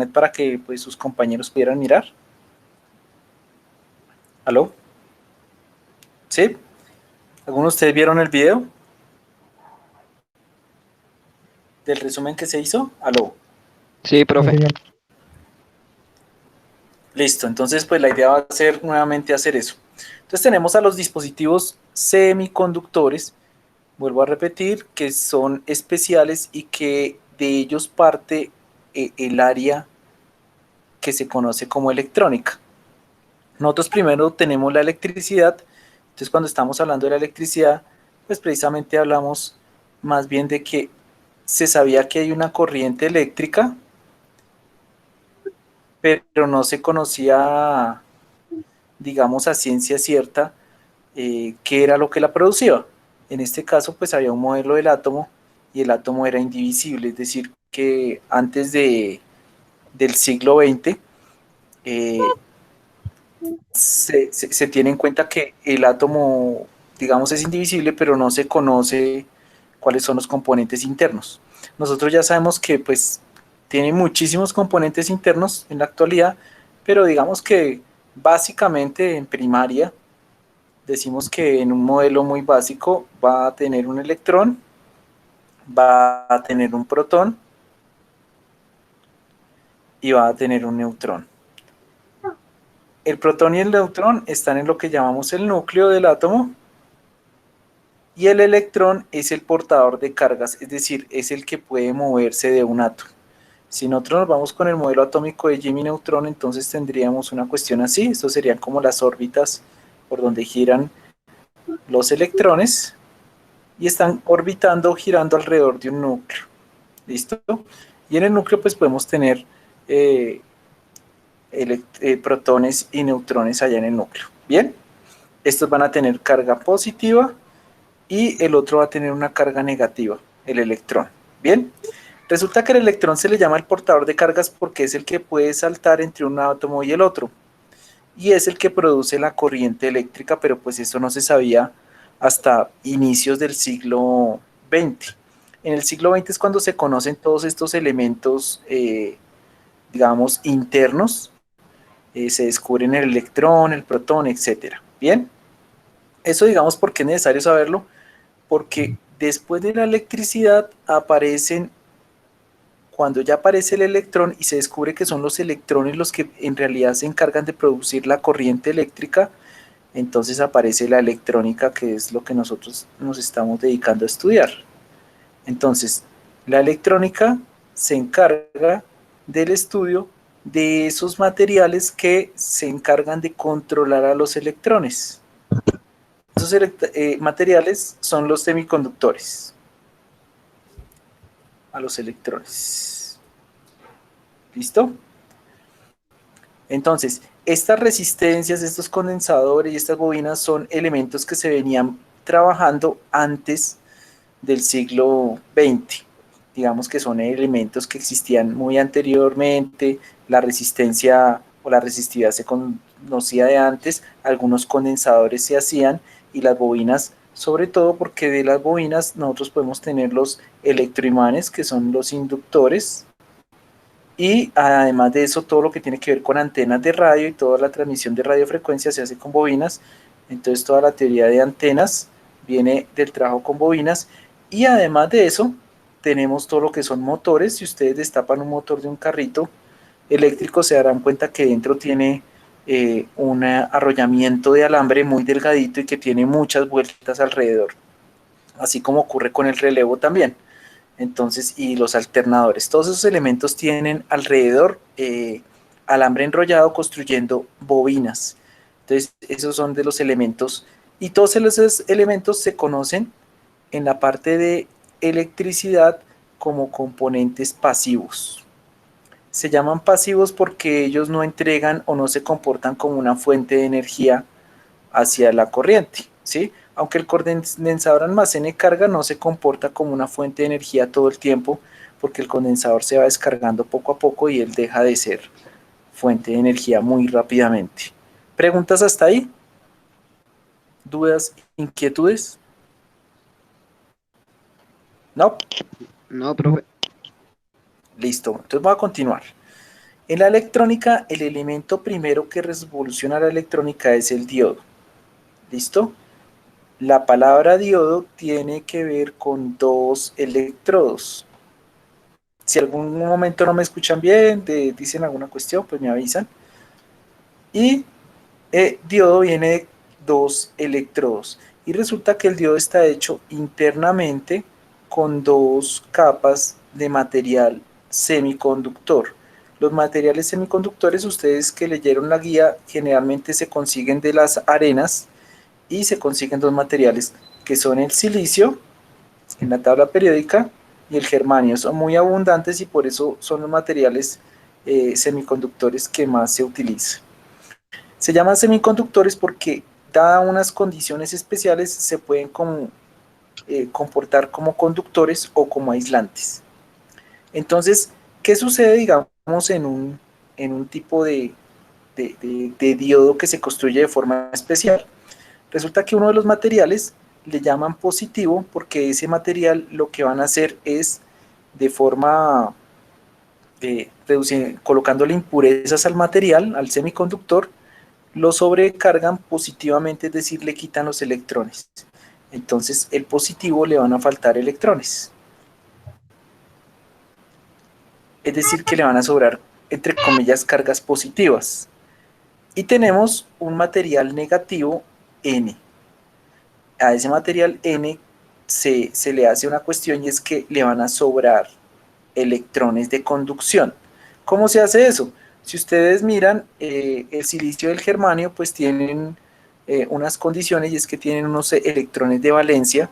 para que pues, sus compañeros pudieran mirar. ¿Aló? ¿Sí? ¿Algunos de ustedes vieron el video del resumen que se hizo? ¿Aló? Sí, profe. Listo, entonces pues la idea va a ser nuevamente hacer eso. Entonces tenemos a los dispositivos semiconductores, vuelvo a repetir, que son especiales y que de ellos parte el área que se conoce como electrónica. Nosotros primero tenemos la electricidad, entonces cuando estamos hablando de la electricidad, pues precisamente hablamos más bien de que se sabía que hay una corriente eléctrica, pero no se conocía, digamos, a ciencia cierta qué era lo que la producía. En este caso, pues había un modelo del átomo y el átomo era indivisible, es decir, que antes del siglo XX se tiene en cuenta que el átomo, digamos, es indivisible, pero no se conoce cuáles son los componentes internos. Nosotros ya sabemos que pues tiene muchísimos componentes internos en la actualidad, pero digamos que básicamente en primaria decimos que en un modelo muy básico va a tener un electrón, va a tener un protón y va a tener un neutrón. El protón y el neutrón están en lo que llamamos el núcleo del átomo y el electrón es el portador de cargas, es decir, es el que puede moverse de un átomo. Si nosotros nos vamos con el modelo atómico de Jimmy Neutron, entonces tendríamos una cuestión así, esto serían como las órbitas por donde giran los electrones y están orbitando, girando alrededor de un núcleo. ¿Listo? Y en el núcleo pues podemos tener eh, protones y neutrones allá en el núcleo. Bien, estos van a tener carga positiva y el otro va a tener una carga negativa, el electrón. Bien, resulta que el electrón se le llama el portador de cargas porque es el que puede saltar entre un átomo y el otro y es el que produce la corriente eléctrica, pero pues eso no se sabía hasta inicios del siglo XX. En el siglo XX es cuando se conocen todos estos elementos, digamos, internos, se descubren el electrón, el protón, etcétera. Bien, eso digamos porque es necesario saberlo, porque después de la electricidad aparecen, cuando ya aparece el electrón y se descubre que son los electrones los que en realidad se encargan de producir la corriente eléctrica, entonces aparece la electrónica, que es lo que nosotros nos estamos dedicando a estudiar. Entonces, la electrónica se encarga del estudio de esos materiales que se encargan de controlar a los electrones. Esos materiales son los semiconductores, a los electrones. ¿Listo? Entonces, estas resistencias, estos condensadores y estas bobinas son elementos que se venían trabajando antes del siglo XX. Digamos que son elementos que existían muy anteriormente, la resistencia o la resistividad se conocía de antes, algunos condensadores se hacían y las bobinas, sobre todo porque de las bobinas nosotros podemos tener los electroimanes, que son los inductores, y además de eso, todo lo que tiene que ver con antenas de radio y toda la transmisión de radiofrecuencia se hace con bobinas. Entonces toda la teoría de antenas viene del trabajo con bobinas. Y además de eso, tenemos todo lo que son motores. Si ustedes destapan un motor de un carrito eléctrico, se darán cuenta que dentro tiene un arrollamiento de alambre muy delgadito y que tiene muchas vueltas alrededor. Así como ocurre con el relevo también. Entonces, y los alternadores, todos esos elementos tienen alrededor alambre enrollado construyendo bobinas. Entonces, esos son de los elementos y todos esos elementos se conocen en la parte de electricidad como componentes pasivos. Se llaman pasivos porque ellos no entregan o no se comportan como una fuente de energía hacia la corriente, ¿sí? Aunque el condensador almacene carga, no se comporta como una fuente de energía todo el tiempo, porque el condensador se va descargando poco a poco y él deja de ser fuente de energía muy rápidamente. ¿Preguntas hasta ahí? ¿Dudas? ¿Inquietudes? ¿No? No, profe. Listo. Entonces voy a continuar. En la electrónica, el elemento primero que revoluciona la electrónica es el diodo. ¿Listo? La palabra diodo tiene que ver con dos electrodos. Si algún momento no me escuchan bien, dicen alguna cuestión, pues me avisan. Y diodo viene de dos electrodos. Y resulta que el diodo está hecho internamente con dos capas de material semiconductor. Los materiales semiconductores, ustedes que leyeron la guía, generalmente se consiguen de las arenas y se consiguen dos materiales que son el silicio en la tabla periódica y el germanio. Son muy abundantes y por eso son los materiales semiconductores que más se utilizan. Se llaman semiconductores porque, dadas unas condiciones especiales, se pueden comportar como conductores o como aislantes. Entonces, ¿qué sucede, digamos, en un tipo de diodo que se construye de forma especial? Resulta que uno de los materiales le llaman positivo porque ese material lo que van a hacer es de forma colocándole impurezas al material, al semiconductor, lo sobrecargan positivamente, es decir, le quitan los electrones. Entonces, el positivo le van a faltar electrones. Es decir, que le van a sobrar, entre comillas, cargas positivas. Y tenemos un material negativo N. A ese material N se le hace una cuestión y es que le van a sobrar electrones de conducción. ¿Cómo se hace eso? Si ustedes miran, el silicio y el germanio pues tienen unas condiciones y es que tienen unos electrones de valencia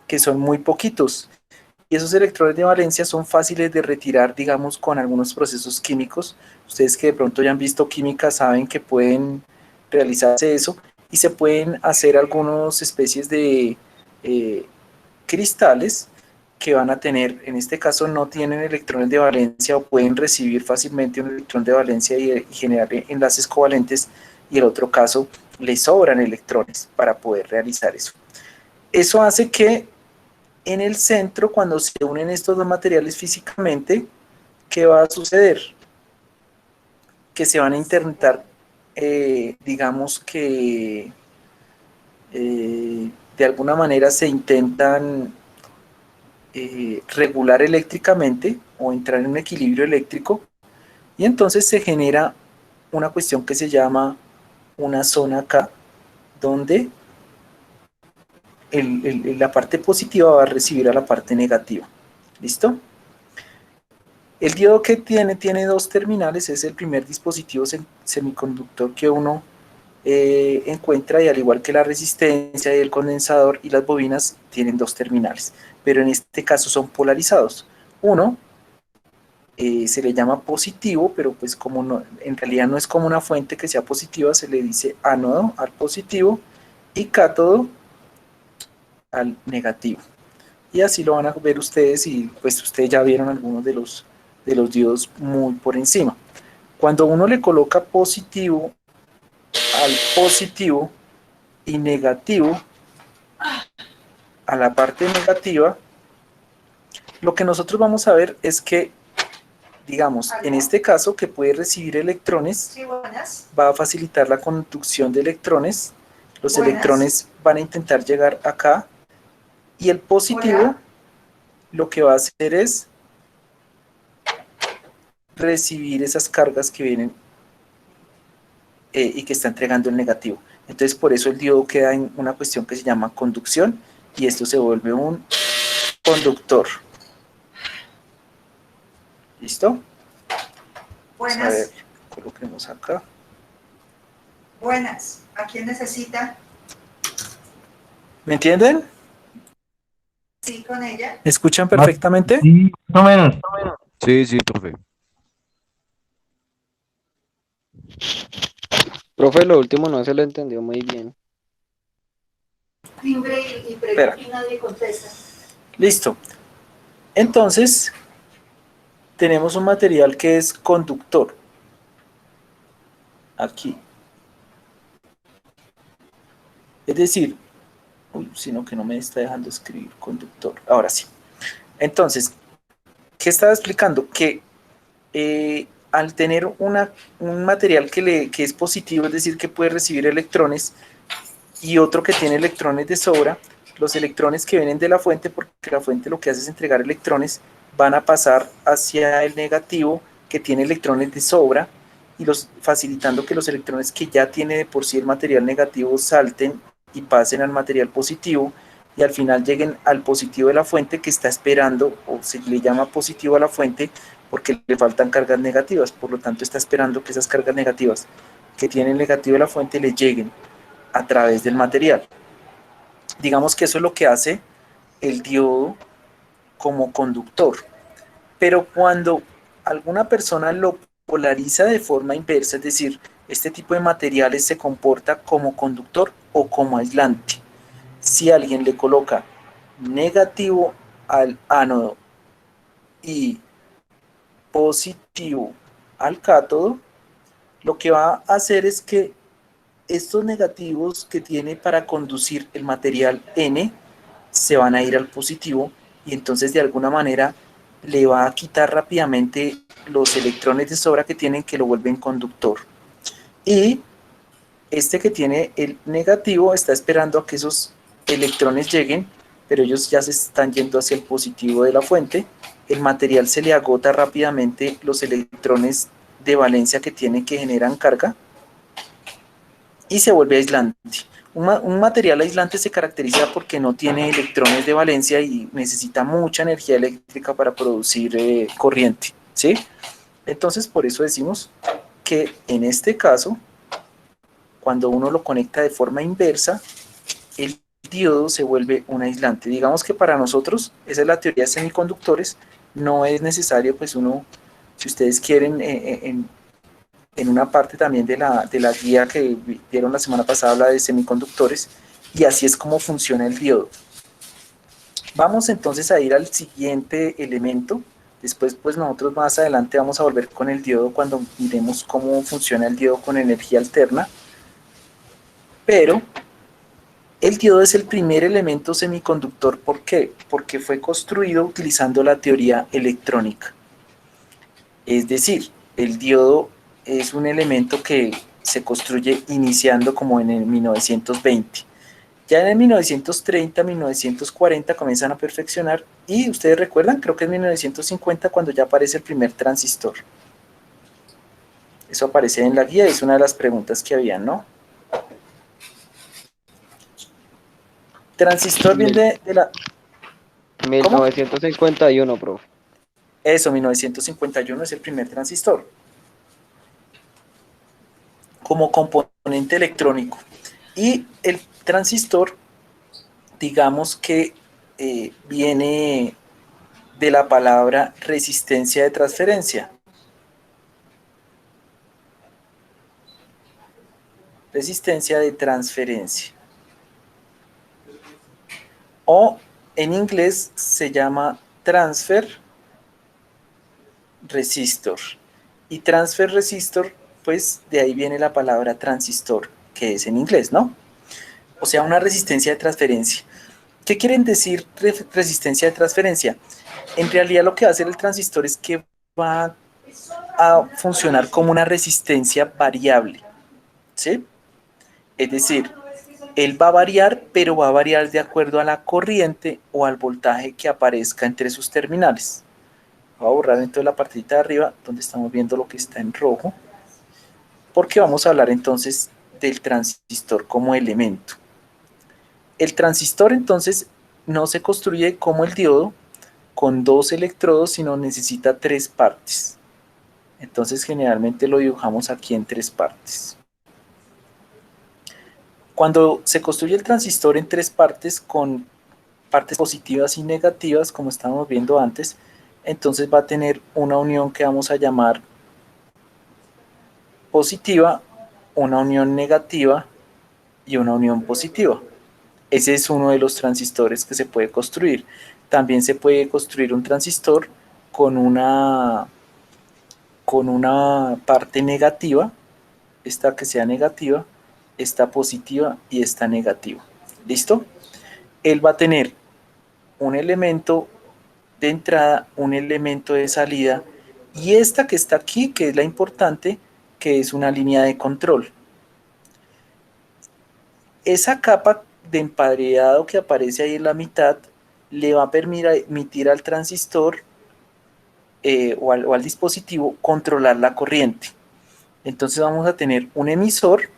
que son muy poquitos. Y esos electrones de valencia son fáciles de retirar, digamos, con algunos procesos químicos. Ustedes que de pronto ya han visto química saben que pueden realizarse eso y se pueden hacer algunas especies de eh, cristales que van a tener, en este caso no tienen electrones de valencia o pueden recibir fácilmente un electrón de valencia y generar enlaces covalentes, y en el otro caso les sobran electrones para poder realizar eso. Eso hace que en el centro, cuando se unen estos dos materiales físicamente, ¿qué va a suceder? Que se van a intentar, digamos que de alguna manera se intentan regular eléctricamente o entrar en un equilibrio eléctrico, y entonces se genera una cuestión que se llama una zona K, donde la parte positiva va a recibir a la parte negativa. ¿Listo? El diodo que tiene dos terminales, es el primer dispositivo semiconductor que uno encuentra, y al igual que la resistencia y el condensador y las bobinas tienen dos terminales, pero en este caso son polarizados. Uno se le llama positivo, pero pues como no, en realidad no es como una fuente que sea positiva, se le dice ánodo al positivo y cátodo al negativo. Y así lo van a ver ustedes, y pues ustedes ya vieron algunos de los diodos muy por encima. Cuando uno le coloca positivo al positivo y negativo a la parte negativa, lo que nosotros vamos a ver es que, digamos, en este caso que puede recibir electrones, va a facilitar la conducción de electrones. Los electrones van a intentar llegar acá, y el positivo lo que va a hacer es recibir esas cargas que vienen y que está entregando el negativo. Entonces, por eso el diodo queda en una cuestión que se llama conducción, y esto se vuelve un conductor. ¿Listo? Buenas. A ver, coloquemos acá. Buenas. ¿A quién necesita? ¿Me entienden? Sí, con ella. ¿Me escuchan perfectamente? Sí, más o menos. Sí, sí, profe. Profe, lo último no se lo entendió muy bien. Timbre y pregunta y nadie contesta. Listo. Entonces, tenemos un material que es conductor. Aquí. Es decir, sino que no me está dejando escribir conductor. Ahora sí. Entonces, ¿qué estaba explicando? Que al tener un material que es positivo, es decir, que puede recibir electrones, y otro que tiene electrones de sobra, los electrones que vienen de la fuente, porque la fuente lo que hace es entregar electrones, van a pasar hacia el negativo que tiene electrones de sobra, y facilitando que los electrones que ya tiene de por sí el material negativo salten y pasen al material positivo, y al final lleguen al positivo de la fuente que está esperando, o se le llama positivo a la fuente porque le faltan cargas negativas, por lo tanto está esperando que esas cargas negativas que tiene el negativo de la fuente le lleguen a través del material. Digamos que eso es lo que hace el diodo como conductor. Pero cuando alguna persona lo polariza de forma inversa, es decir, este tipo de materiales se comporta como conductor o como aislante. Si alguien le coloca negativo al ánodo y positivo al cátodo, lo que va a hacer es que estos negativos que tiene para conducir el material N se van a ir al positivo, y entonces de alguna manera le va a quitar rápidamente los electrones de sobra que tienen, que lo vuelven conductor. Y este que tiene el negativo está esperando a que esos electrones lleguen, pero ellos ya se están yendo hacia el positivo de la fuente. El material se le agota rápidamente los electrones de valencia que tiene, que generan carga, y se vuelve aislante. Un material aislante se caracteriza porque no tiene electrones de valencia y necesita mucha energía eléctrica para producir corriente, ¿sí? Entonces, por eso decimos que en este caso, cuando uno lo conecta de forma inversa, el diodo se vuelve un aislante. Digamos que para nosotros, esa es la teoría de semiconductores, no es necesario, pues uno, si ustedes quieren, en una parte también de la guía que vieron la semana pasada, habla de semiconductores, y así es como funciona el diodo. Vamos entonces a ir al siguiente elemento. Después, pues nosotros más adelante vamos a volver con el diodo cuando miremos cómo funciona el diodo con energía alterna. Pero el diodo es el primer elemento semiconductor. ¿Por qué? Porque fue construido utilizando la teoría electrónica. Es decir, el diodo es un elemento que se construye iniciando como en el 1920. Ya en el 1930, 1940 comienzan a perfeccionar, y ustedes recuerdan, creo que en 1950 cuando ya aparece el primer transistor. Eso aparece en la guía y es una de las preguntas que habían, ¿no? Transistor viene de la... ¿Cómo? 1951, profe. Eso, 1951 es el primer transistor como componente electrónico. Y el transistor, digamos que viene de la palabra resistencia de transferencia. Resistencia de transferencia. O en inglés se llama transfer resistor. Y transfer resistor, pues de ahí viene la palabra transistor, que es en inglés, ¿no? O sea, una resistencia de transferencia. ¿Qué quieren decir resistencia de transferencia? En realidad lo que va a hacer el transistor es que va a funcionar como una resistencia variable, ¿sí? Es decir, él va a variar, pero va a variar de acuerdo a la corriente o al voltaje que aparezca entre sus terminales. Voy a borrar entonces la partita de arriba donde estamos viendo lo que está en rojo, porque vamos a hablar entonces del transistor como elemento. El transistor entonces no se construye como el diodo con dos electrodos, sino necesita tres partes. Entonces generalmente lo dibujamos aquí en tres partes. Cuando se construye el transistor en tres partes, con partes positivas y negativas, como estábamos viendo antes, entonces va a tener una unión que vamos a llamar positiva, una unión negativa y una unión positiva. Ese es uno de los transistores que se puede construir. También se puede construir un transistor con una parte negativa, esta que sea negativa, esta positiva y esta negativa. ¿Listo? Él va a tener un elemento de entrada, un elemento de salida Y esta que está aquí, que es la importante, que es una línea de control. Esa capa de empadreado que aparece ahí en la mitad le va a permitir al transistor o al dispositivo controlar la corriente. Entonces vamos a tener un emisor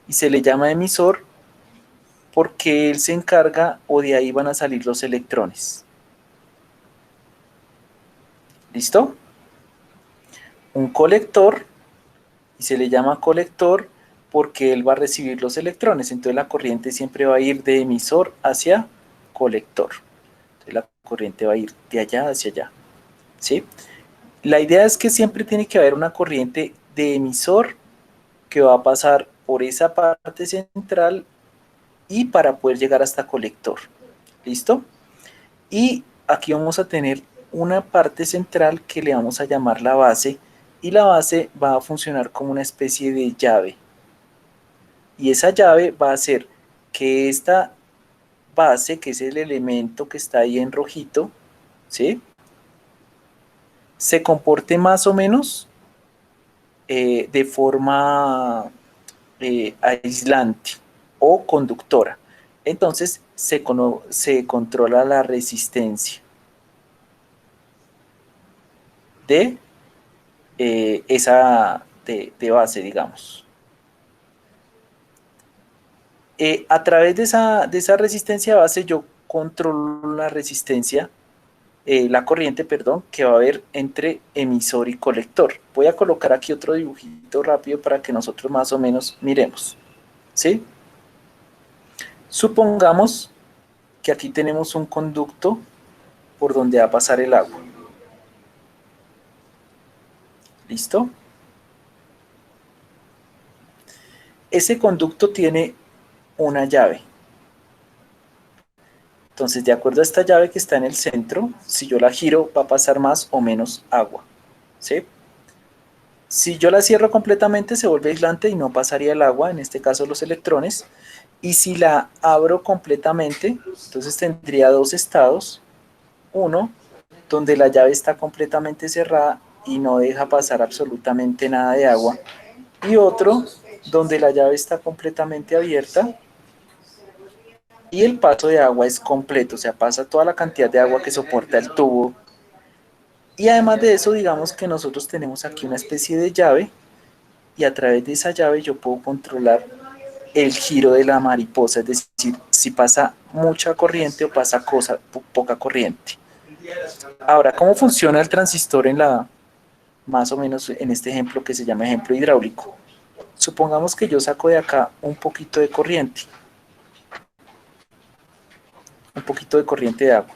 y se le llama emisor porque él se encarga o de ahí van a salir los electrones. ¿Listo? Un colector y se le llama colector porque él va a recibir los electrones. Entonces la corriente siempre va a ir de emisor hacia colector. Entonces la corriente va a ir de allá hacia allá. ¿Sí? La idea es que siempre tiene que haber una corriente de emisor que va a pasar por esa parte central y para poder llegar hasta colector. ¿Listo? Y aquí vamos a tener una parte central que le vamos a llamar la base, y la base va a funcionar como una especie de llave. Y esa llave va a hacer que esta base, que es el elemento que está ahí en rojito, ¿sí?, se comporte más o menos de forma aislante o conductora. Entonces se controla la resistencia de esa de base, digamos. A través de esa resistencia base yo controlo la resistencia, la corriente, perdón, que va a haber entre emisor y colector. Voy a colocar aquí otro dibujito rápido para que nosotros más o menos miremos, ¿sí? Supongamos que aquí tenemos un conducto por donde va a pasar el agua. ¿Listo? Ese conducto tiene una llave. Entonces, de acuerdo a esta llave que está en el centro, si yo la giro, va a pasar más o menos agua, ¿sí? Si yo la cierro completamente, se vuelve aislante y no pasaría el agua, en este caso los electrones. Y si la abro completamente, entonces tendría dos estados. Uno, donde la llave está completamente cerrada y no deja pasar absolutamente nada de agua. Y otro, donde la llave está completamente abierta y el paso de agua es completo, o sea, pasa toda la cantidad de agua que soporta el tubo. Y además de eso, digamos que nosotros tenemos aquí una especie de llave y a través de esa llave yo puedo controlar el giro de la mariposa, es decir, si pasa mucha corriente o pasa poca corriente. Ahora, ¿cómo funciona el transistor más o menos en este ejemplo que se llama ejemplo hidráulico? Supongamos que yo saco de acá un poquito de corriente de agua.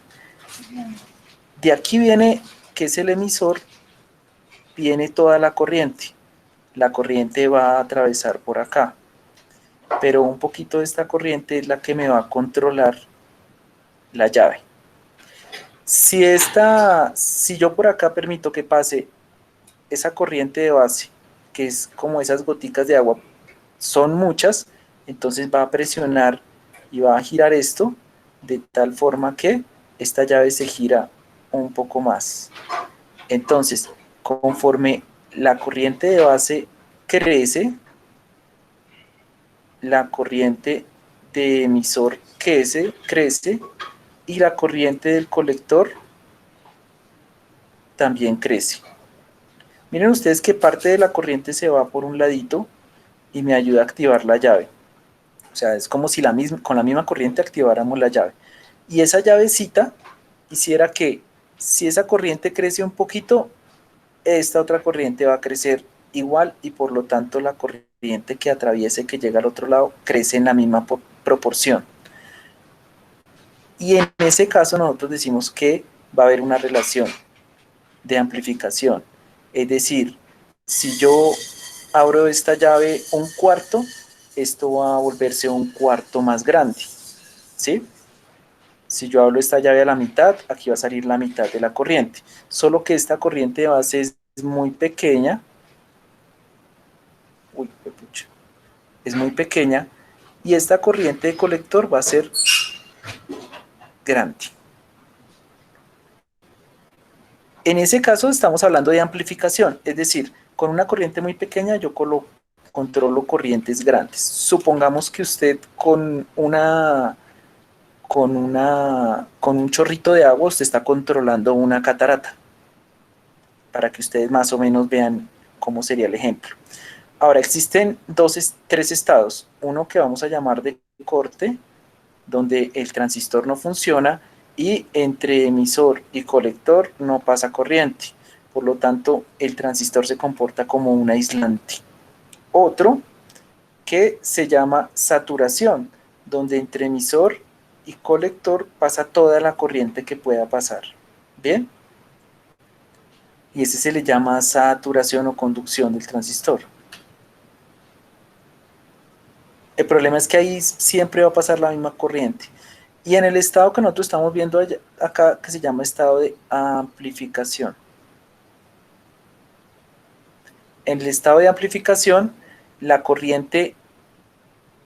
De aquí viene, que es el emisor, viene toda la corriente. La corriente va a atravesar por acá, pero un poquito de esta corriente es la que me va a controlar la llave. Si yo por acá permito que pase esa corriente de base, que es como esas goticas de agua, son muchas, entonces va a presionar y va a girar esto de tal forma que esta llave se gira un poco más. Entonces, conforme la corriente de base crece, la corriente de emisor crece y la corriente del colector también crece. Miren ustedes que parte de la corriente se va por un ladito y me ayuda a activar la llave. O sea, es como si con la misma corriente activáramos la llave. Y esa llavecita hiciera que si esa corriente crece un poquito, esta otra corriente va a crecer igual y por lo tanto la corriente que atraviese, que llega al otro lado, crece en la misma proporción. Y en ese caso nosotros decimos que va a haber una relación de amplificación. Es decir, si yo abro esta llave un cuarto, esto va a volverse un cuarto más grande, ¿sí? Si yo abro esta llave a la mitad, aquí va a salir la mitad de la corriente. Solo que esta corriente de base es muy pequeña. Uy, pucha. Es muy pequeña. Y esta corriente de colector va a ser grande. En ese caso estamos hablando de amplificación, es decir, con una corriente muy pequeña yo controlo corrientes grandes. Supongamos que usted con un chorrito de agua usted está controlando una catarata, para que ustedes más o menos vean cómo sería el ejemplo. Ahora existen tres estados, uno que vamos a llamar de corte, donde el transistor no funciona y entre emisor y colector no pasa corriente. Por lo tanto, el transistor se comporta como un aislante. Otro que se llama saturación, donde entre emisor y colector pasa toda la corriente que pueda pasar. ¿Bien? Y ese se le llama saturación o conducción del transistor. El problema es que ahí siempre va a pasar la misma corriente. Y en el estado que nosotros estamos viendo acá, que se llama estado de amplificación. En el estado de amplificación, la corriente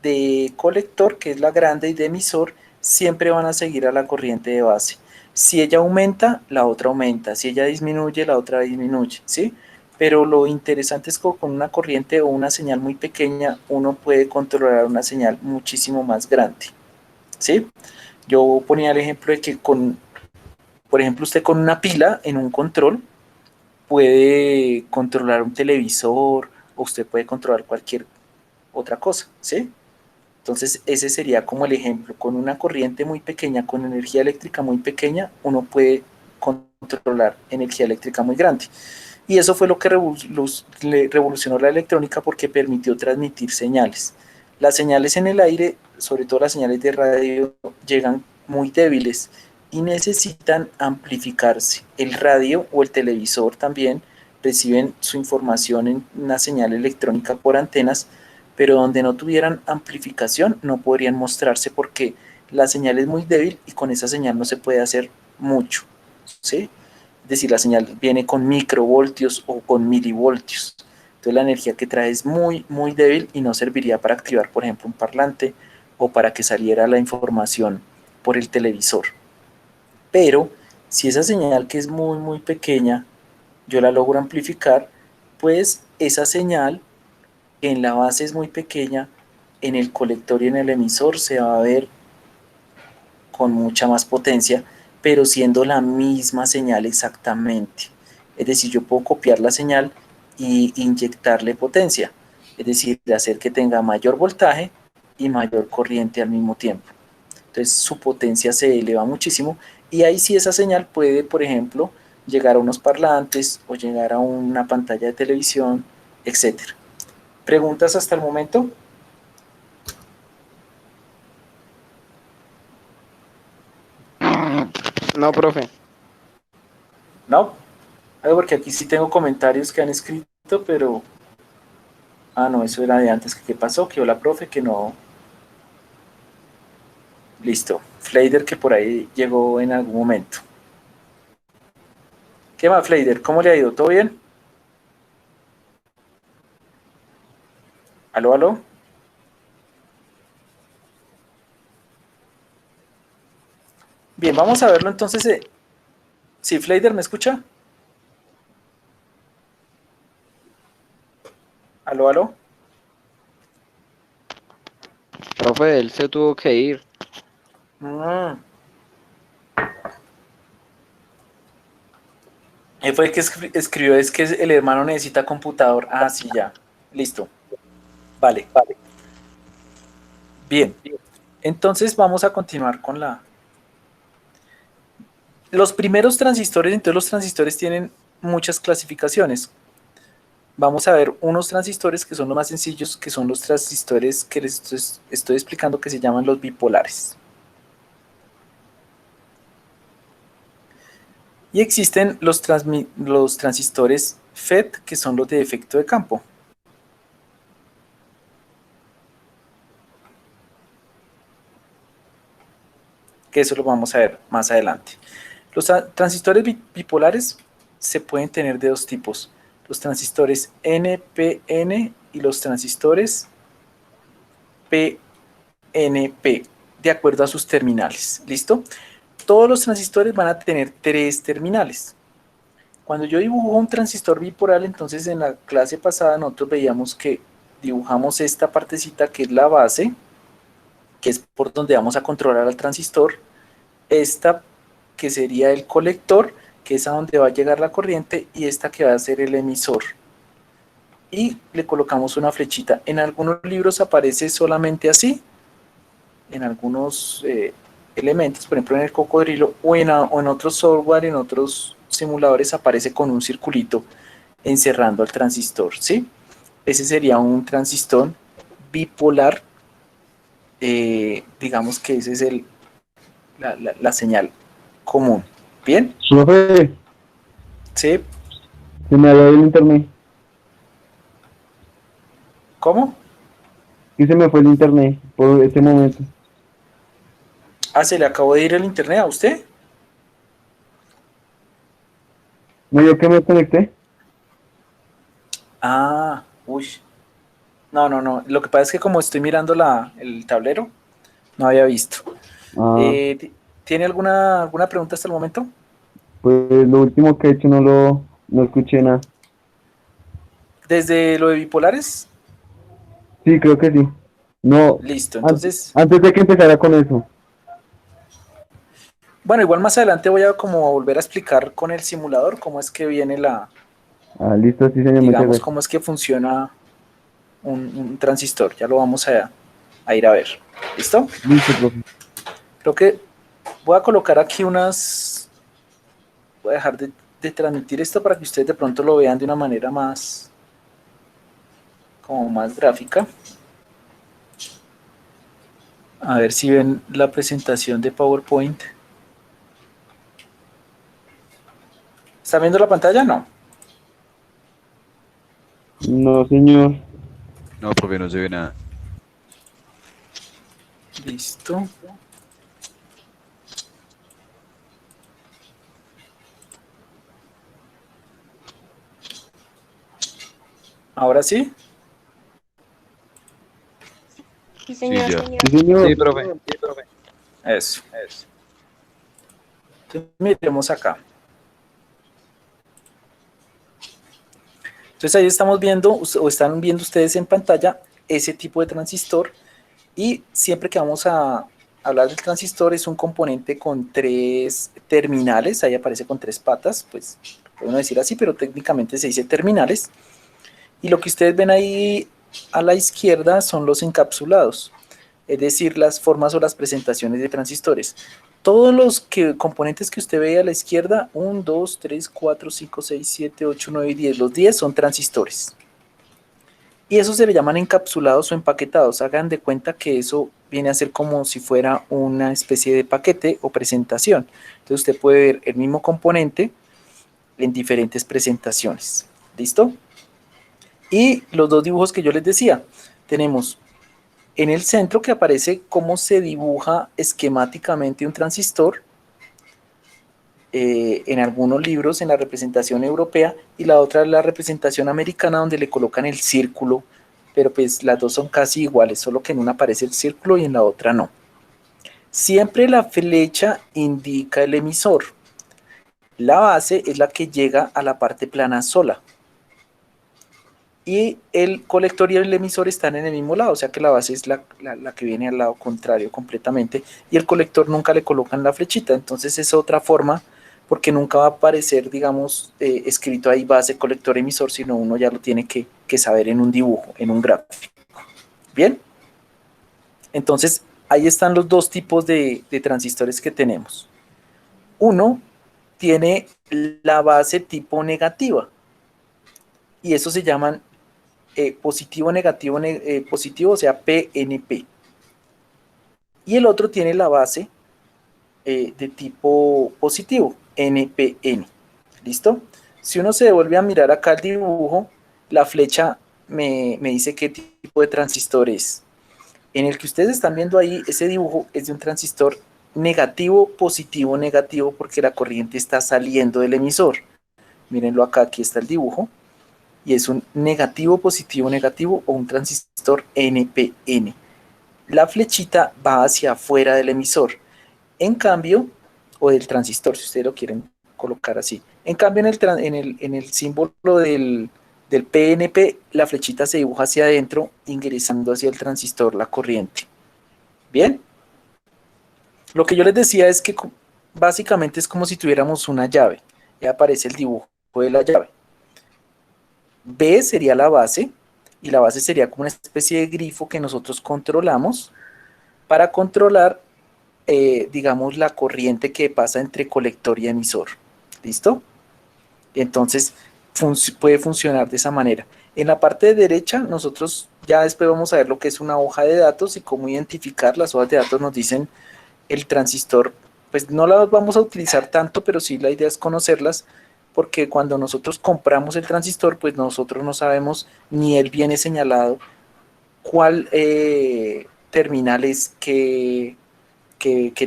de colector, que es la grande, y de emisor, siempre van a seguir a la corriente de base. Si ella aumenta, la otra aumenta. Si ella disminuye, la otra disminuye, ¿sí? Pero lo interesante es que con una corriente o una señal muy pequeña, uno puede controlar una señal muchísimo más grande, ¿sí? Yo ponía el ejemplo de que por ejemplo, usted con una pila en un control puede controlar un televisor o usted puede controlar cualquier otra cosa, ¿sí? Entonces ese sería como el ejemplo, con una corriente muy pequeña, con energía eléctrica muy pequeña, uno puede controlar energía eléctrica muy grande. Y eso fue lo que revolucionó la electrónica porque permitió transmitir señales. Las señales en el aire, sobre todo las señales de radio, llegan muy débiles y necesitan amplificarse. El radio o el televisor también reciben su información en una señal electrónica por antenas, pero donde no tuvieran amplificación no podrían mostrarse porque la señal es muy débil y con esa señal no se puede hacer mucho, ¿sí? Es decir, la señal viene con microvoltios o con milivoltios. Entonces la energía que trae es muy, muy débil y no serviría para activar, por ejemplo, un parlante o para que saliera la información por el televisor. Pero si esa señal que es muy, muy pequeña, yo la logro amplificar, pues esa señal que en la base es muy pequeña, en el colector y en el emisor se va a ver con mucha más potencia, pero siendo la misma señal exactamente. Es decir, yo puedo copiar la señal y inyectarle potencia, es decir, hacer que tenga mayor voltaje y mayor corriente al mismo tiempo. Entonces su potencia se eleva muchísimo y ahí sí esa señal puede, por ejemplo, llegar a unos parlantes o llegar a una pantalla de televisión, etcétera. ¿Preguntas hasta el momento? No, profe. ¿No? Porque aquí sí tengo comentarios que han escrito, pero... Ah, no, eso era de antes. ¿Qué pasó? Que la profe que no... Listo. Fleider que por ahí llegó en algún momento. ¿Qué más, Fleider? ¿Cómo le ha ido? ¿Todo bien? ¿Aló, aló? Bien, vamos a verlo entonces. Sí, Fleider, ¿me escucha? ¿Aló, aló? Profe, él se tuvo que ir. Mm. Él fue el que escribió, es que el hermano necesita computador. Ah, sí, ya. Listo. Vale. Bien. Entonces vamos a continuar con los primeros transistores. Entonces los transistores tienen muchas clasificaciones. Vamos a ver unos transistores que son los más sencillos, que son los transistores que les estoy explicando, que se llaman los bipolares. Y existen los transistores FET, que son los de efecto de campo. Que eso lo vamos a ver más adelante. Los transistores bipolares se pueden tener de dos tipos: los transistores NPN y los transistores PNP, de acuerdo a sus terminales. ¿Listo? Todos los transistores van a tener tres terminales. Cuando yo dibujo un transistor bipolar, entonces en la clase pasada nosotros veíamos que dibujamos esta partecita que es la base, que es por donde vamos a controlar al transistor, esta que sería el colector, que es a donde va a llegar la corriente, y esta que va a ser el emisor. Y le colocamos una flechita. En algunos libros aparece solamente así, en algunos elementos, por ejemplo en el cocodrilo, o en otros software, en otros simuladores aparece con un circulito encerrando al transistor, ¿sí? Ese sería un transistor bipolar, digamos que ese es la señal común. ¿Bien? Profe, ¿Sí? se me había ido el internet. ¿Cómo? Y se me fue el internet por este momento. Ah, ¿se le acabó de ir el internet a usted? ¿No yo que me conecté? Ah, uy. No, no, no. Lo que pasa es que como estoy mirando el tablero, no había visto. Ah, ¿Tiene alguna pregunta hasta el momento? pues lo último que he hecho no escuché nada. Desde lo de bipolares, Sí, creo que sí. No, listo. an- Entonces, antes de que empezara con eso. bueno, igual más adelante voy a como volver a explicar con el simulador cómo es que viene Ah, listo, sí, señor, muchas digamos, gracias. cómo es que funciona un transistor. Ya lo vamos a ir a ver. ¿Listo? Listo, profe. Creo que voy a colocar aquí voy a dejar de transmitir esto para que ustedes de pronto lo vean de una manera como más gráfica. A ver si ven la presentación de PowerPoint. ¿Están viendo la pantalla? No. No, señor. No, profe, no se ve nada. Listo. Ahora sí. Sí, señor. Sí, ya. Sí, señor. Sí, profe. Eso. Entonces, miremos acá. Entonces ahí estamos viendo, o están viendo ustedes en pantalla, ese tipo de transistor. Y siempre que vamos a hablar del transistor, es un componente con 3 terminales. Ahí aparece con 3 patas, pues podemos decir así, pero técnicamente se dice terminales. Y lo que ustedes ven ahí a la izquierda son los encapsulados, es decir, las formas o las presentaciones de transistores. Todos los componentes que usted ve a la izquierda, 1, 2, 3, 4, 5, 6, 7, 8, 9 y 10, los 10 son transistores. Y esos se le llaman encapsulados o empaquetados. Hagan de cuenta que eso viene a ser como si fuera una especie de paquete o presentación. Entonces usted puede ver el mismo componente en diferentes presentaciones. ¿Listo? Y los dos dibujos que yo les decía. Tenemos en el centro que aparece cómo se dibuja esquemáticamente un transistor en algunos libros en la representación europea, y la otra es la representación americana donde le colocan el círculo, pero pues las dos son casi iguales, solo que en una aparece el círculo y en la otra no. Siempre la flecha indica el emisor. La base es la que llega a la parte plana sola. Y el colector y el emisor están en el mismo lado, o sea que la base es la que viene al lado contrario completamente, y el colector nunca le colocan la flechita. Entonces es otra forma, porque nunca va a aparecer, digamos, escrito ahí base, colector, emisor, sino uno ya lo tiene que saber en un dibujo, en un gráfico. Bien, entonces ahí están los dos tipos de transistores que tenemos. Uno tiene la base tipo negativa, y eso se llaman positivo, negativo, positivo, o sea, PNP. Y el otro tiene la base de tipo positivo, NPN. ¿Listo? Si uno se devuelve a mirar acá el dibujo, la flecha me dice qué tipo de transistor es. En el que ustedes están viendo ahí, ese dibujo es de un transistor negativo, positivo, negativo, porque la corriente está saliendo del emisor. Mírenlo acá, aquí está el dibujo. Y es un negativo, positivo, negativo o un transistor NPN. La flechita va hacia afuera del emisor. En cambio, o del transistor, si ustedes lo quieren colocar así. En cambio, en el símbolo del PNP, la flechita se dibuja hacia adentro, ingresando hacia el transistor la corriente. Bien. Lo que yo les decía es que básicamente es como si tuviéramos una llave. Ya aparece el dibujo de la llave. B sería la base, y la base sería como una especie de grifo que nosotros controlamos para controlar, digamos, la corriente que pasa entre colector y emisor. ¿Listo? Entonces, puede funcionar de esa manera. En la parte de derecha, nosotros ya después vamos a ver lo que es una hoja de datos y cómo identificar. Las hojas de datos nos dicen el transistor, pues no las vamos a utilizar tanto, pero sí la idea es conocerlas, porque cuando nosotros compramos el transistor, pues nosotros no sabemos, ni él viene señalado, cuál terminal es qué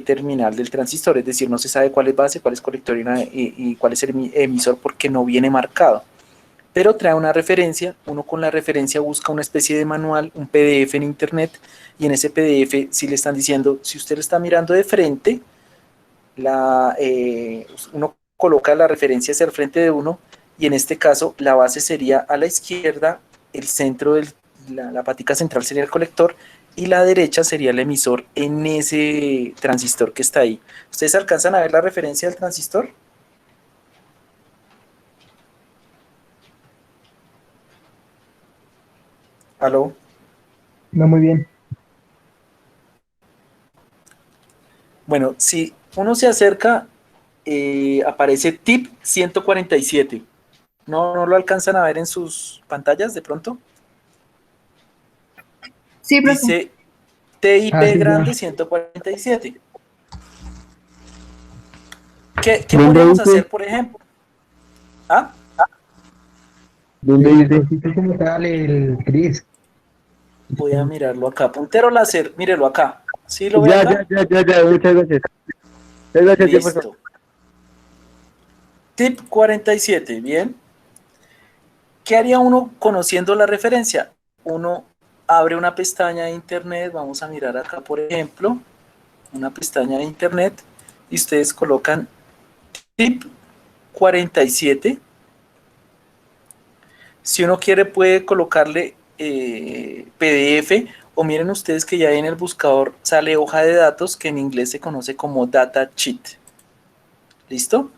terminal del transistor, es decir, no se sabe cuál es base, cuál es colector y cuál es el emisor, porque no viene marcado. Pero trae una referencia, uno con la referencia busca una especie de manual, un PDF en internet, y en ese PDF sí le están diciendo, si usted lo está mirando de frente, uno coloca la referencia hacia el frente de uno, y en este caso la base sería a la izquierda, el centro de la patica central sería el colector, y la derecha sería el emisor en ese transistor que está ahí. ¿Ustedes alcanzan a ver la referencia del transistor? ¿Aló? No, muy bien. Bueno, si uno se acerca, aparece TIP 147. ¿No lo alcanzan a ver en sus pantallas de pronto? Sí, profe. Dice TIP Ah, sí, grande ya. 147. ¿Qué ¿Dónde podríamos dice? hacer, por ejemplo? ¿Ah? ¿Dónde dice como tal el Cris? Voy a mirarlo acá. Puntero láser, mírelo acá. ¿Sí lo ve Ya, acá? muchas gracias. Muchas gracias, ya, Listo. TIP 47, bien. ¿Qué haría uno conociendo la referencia? Uno abre una pestaña de internet, vamos a mirar acá, por ejemplo, una pestaña de internet, y ustedes colocan TIP 47. Si uno quiere puede colocarle PDF, o miren ustedes que ya en el buscador sale hoja de datos, que en inglés se conoce como data sheet. ¿Listo?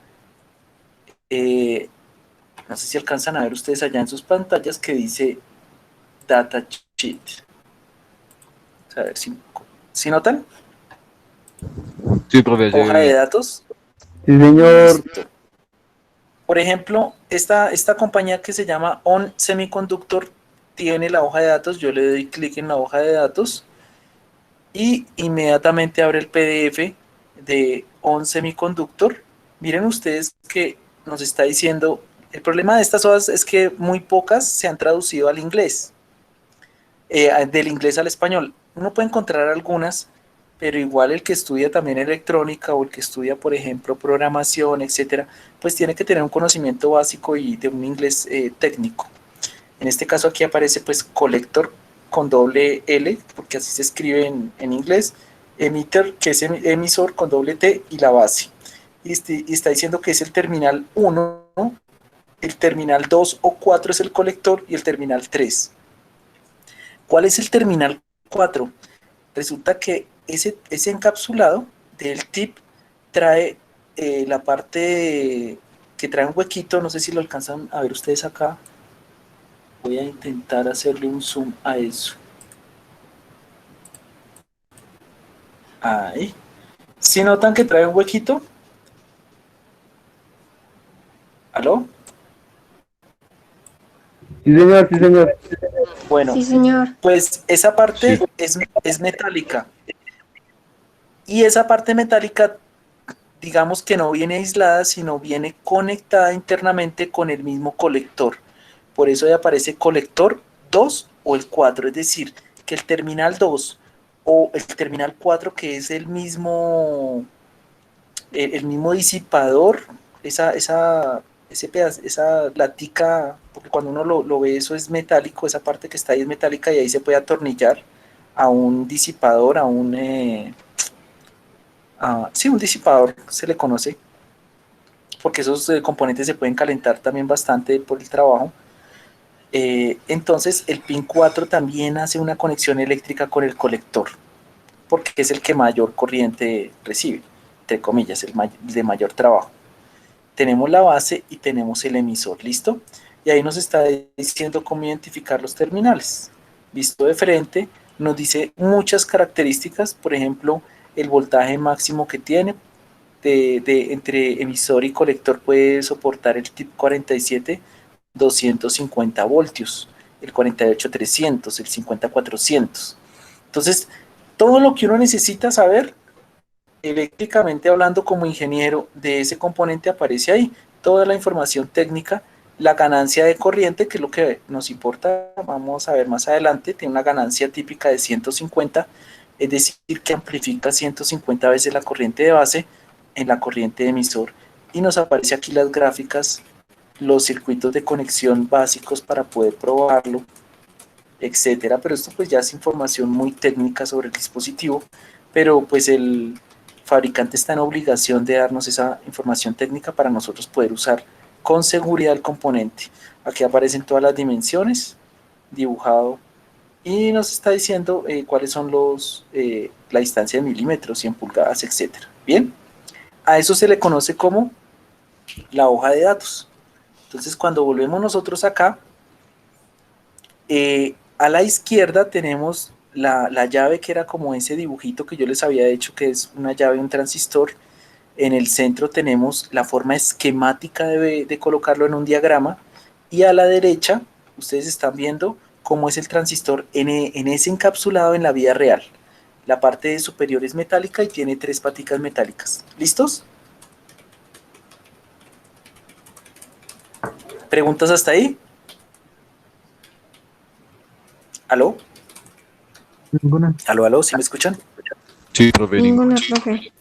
No sé si alcanzan a ver ustedes allá en sus pantallas que dice data sheet. A ver si notan. Sí, profe, se ve Hoja de bien. datos. Sí, señor. Listo. Por ejemplo, esta compañía que se llama On Semiconductor tiene la hoja de datos. Yo le doy clic en la hoja de datos y inmediatamente abre el PDF de On Semiconductor. Miren ustedes que nos está diciendo, el problema de estas hojas es que muy pocas se han traducido al inglés, del inglés al español. Uno puede encontrar algunas, pero igual el que estudia también electrónica o el que estudia, por ejemplo, programación, etcétera, pues tiene que tener un conocimiento básico y de un inglés técnico. En este caso aquí aparece pues colector con doble L, porque así se escribe en inglés, emitter, que es emisor con doble T, y la base. Y está diciendo que es el terminal 1, el terminal 2 o 4 es el colector y el terminal 3. ¿Cuál es el terminal 4? Resulta que ese encapsulado del tip trae la parte que trae un huequito, no sé si lo alcanzan a ver ustedes acá. Voy a intentar hacerle un zoom a eso. Ahí. ¿Sí notan que trae un huequito? ¿Aló? Sí, señor, sí, señor. Bueno, Sí, señor. pues esa Sí. parte es metálica. Y esa parte metálica, digamos que no viene aislada, sino viene conectada internamente con el mismo colector. Por eso ahí aparece colector 2 o el 4, es decir, que el terminal 2 o el terminal 4, que es el mismo disipador, esa latica, porque cuando uno lo ve eso es metálico, esa parte que está ahí es metálica y ahí se puede atornillar a un disipador, sí, un disipador se le conoce. porque esos componentes se pueden calentar también bastante por el trabajo. Entonces el pin 4 también hace una conexión eléctrica con el colector, porque es el que mayor corriente recibe, entre comillas, el de mayor trabajo. Tenemos la base y tenemos el emisor, ¿listo? Y ahí nos está diciendo cómo identificar los terminales. Visto de frente, nos dice muchas características, por ejemplo, el voltaje máximo que tiene, entre emisor y colector puede soportar el tip 47, 250 voltios, el 48 300, el 50 400. Entonces, todo lo que uno necesita saber eléctricamente hablando como ingeniero de ese componente aparece ahí. Toda la información técnica, la ganancia de corriente, que es lo que nos importa, vamos a ver más adelante, tiene una ganancia típica de 150, es decir, que amplifica 150 veces la corriente de base en la corriente de emisor. Y nos aparece aquí las gráficas, los circuitos de conexión básicos para poder probarlo, etcétera. Pero esto pues ya es información muy técnica sobre el dispositivo, pero pues el fabricante está en obligación de darnos esa información técnica para nosotros poder usar con seguridad el componente. Aquí aparecen todas las dimensiones, dibujado, y nos está diciendo cuáles son la distancia de milímetros, 100 pulgadas, etcétera. Bien, a eso se le conoce como la hoja de datos. Entonces, cuando volvemos nosotros acá, a la izquierda tenemos la llave, que era como ese dibujito que yo les había hecho, que es una llave de un transistor. En el centro tenemos la forma esquemática de colocarlo en un diagrama, y a la derecha ustedes están viendo cómo es el transistor en ese encapsulado en la vida real. La parte superior es metálica y tiene 3 paticas metálicas. ¿Listos? ¿Preguntas hasta ahí? ¿Aló? Ninguna. ¿Aló? ¿Sí me escuchan? Sí, profe, Ninguna, profe.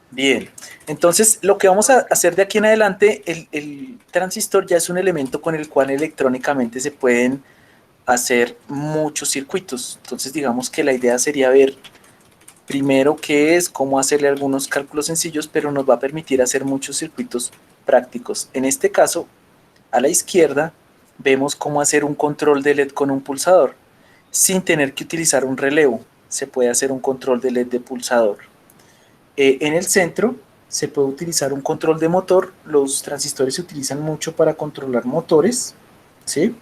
Bien, entonces lo que vamos a hacer de aquí en adelante, el transistor ya es un elemento con el cual electrónicamente se pueden hacer muchos circuitos. Entonces digamos que la idea sería ver primero qué es, cómo hacerle algunos cálculos sencillos, pero nos va a permitir hacer muchos circuitos prácticos. En este caso, a la izquierda, vemos cómo hacer un control de LED con un pulsador, sin tener que utilizar un relevo. Se puede hacer un control de LED de pulsador. En el centro se puede utilizar un control de motor. Los transistores se utilizan mucho para controlar motores, ¿sí?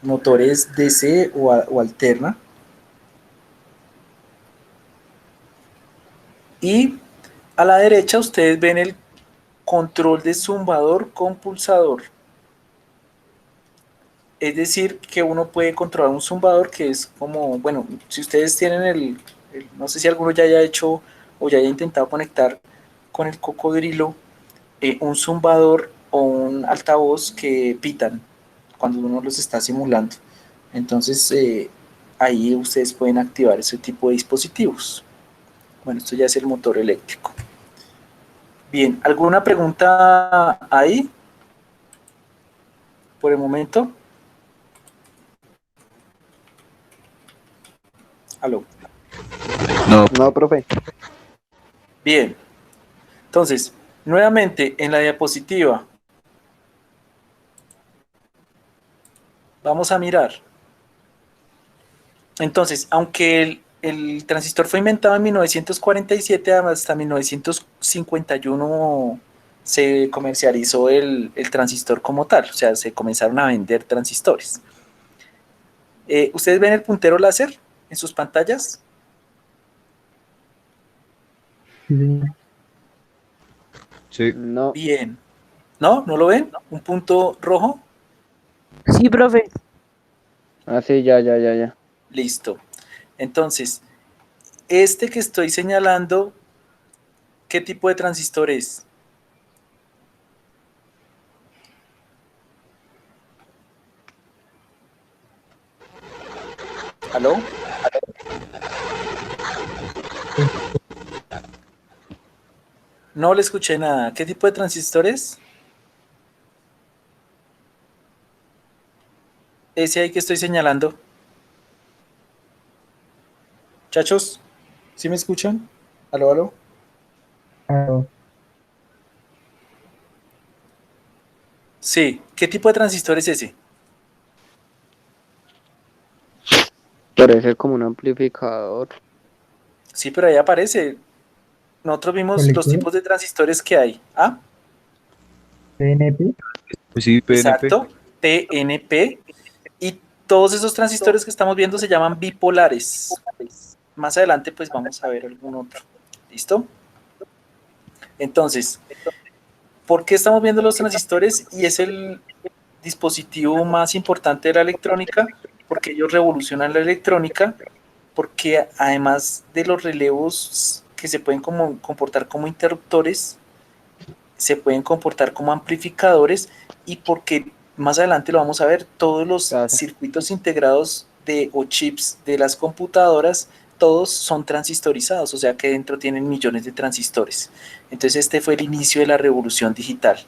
Motores DC o alterna. Y a la derecha ustedes ven el control de zumbador con pulsador. Es decir, que uno puede controlar un zumbador que es como, bueno, si ustedes tienen no sé si alguno ya haya hecho o ya haya intentado conectar con el cocodrilo, un zumbador o un altavoz que pitan cuando uno los está simulando. Entonces, ahí ustedes pueden activar ese tipo de dispositivos. Bueno, esto ya es el motor eléctrico. Bien, ¿alguna pregunta ahí por el momento? Aló. no, No, profe. Bien, entonces, nuevamente en la diapositiva, vamos a mirar. Entonces, aunque el transistor fue inventado en 1947, hasta 1951 se comercializó el transistor como tal, o sea, se comenzaron a vender transistores. ¿Ustedes ven el puntero láser en sus pantallas? Sí, señor. sí, No. Bien. ¿No? ¿No lo ven? ¿Un punto rojo? Sí, profe. Ah, sí, ya. Listo. Entonces, este que estoy señalando, ¿qué tipo de transistor es? ¿Aló? No le escuché nada. ¿Qué tipo de transistor es? Ese ahí que estoy señalando. Chachos, ¿sí me escuchan? ¿Aló? Claro. Sí, ¿qué tipo de transistor es ese? Parece como un amplificador. Sí, pero ahí aparece. Nosotros vimos los ¿Colector? tipos de transistores que hay. Ah, ¿PNP? Pues sí, PNP. exacto, TNP. Y todos esos transistores que estamos viendo se llaman bipolares. Más adelante pues vamos a ver algún otro. ¿Listo? Entonces, ¿por qué estamos viendo los transistores? Y es el dispositivo más importante de la electrónica, porque ellos revolucionan la electrónica, porque además de los relevos que se pueden comportar como interruptores, se pueden comportar como amplificadores y porque más adelante lo vamos a ver, todos los Gracias. circuitos integrados o chips de las computadoras, todos son transistorizados, o sea que dentro tienen millones de transistores. Entonces este fue el inicio de la revolución digital,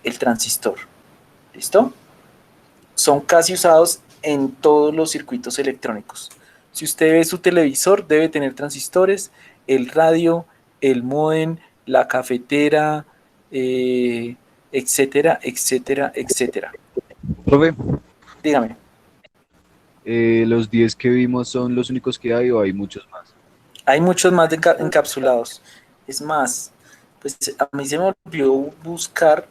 el transistor. ¿Listo? Son casi usados en todos los circuitos electrónicos. Si usted ve su televisor, debe tener transistores, el radio, el módem, la cafetera, eh, etcétera, etcétera, etcétera. Profe, Dígame. ¿los 10 que vimos son los únicos que hay o hay muchos más? Hay muchos más encapsulados. Es más, pues a mí se me olvidó buscar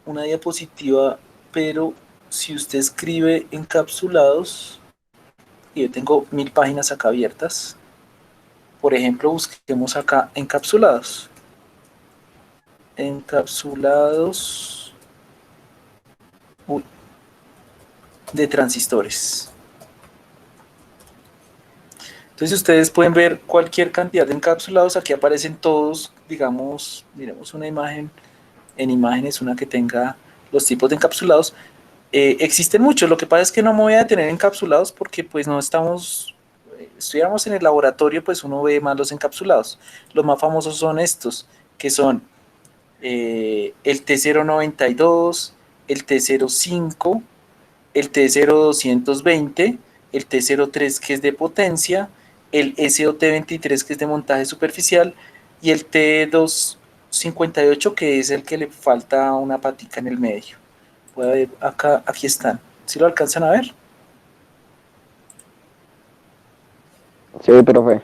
una diapositiva, pero si usted escribe encapsulados, y yo tengo 1000 páginas acá abiertas, por ejemplo, busquemos acá encapsulados. Encapsulados de transistores. Entonces ustedes pueden ver cualquier cantidad de encapsulados, aquí aparecen todos, digamos, miremos una imagen, en imágenes una que tenga los tipos de encapsulados. Existen muchos, lo que pasa es que no me voy a detener encapsulados porque pues no estamos, estuviéramos en el laboratorio, pues uno ve más los encapsulados. Los más famosos son estos, que son el T092, el T05, el T0220, el T03 que es de potencia, el SOT23 que es de montaje superficial y el T258 que es el que le falta una patica en el medio. Puede ver acá, aquí están. ¿Sí lo alcanzan a ver? Sí, profe.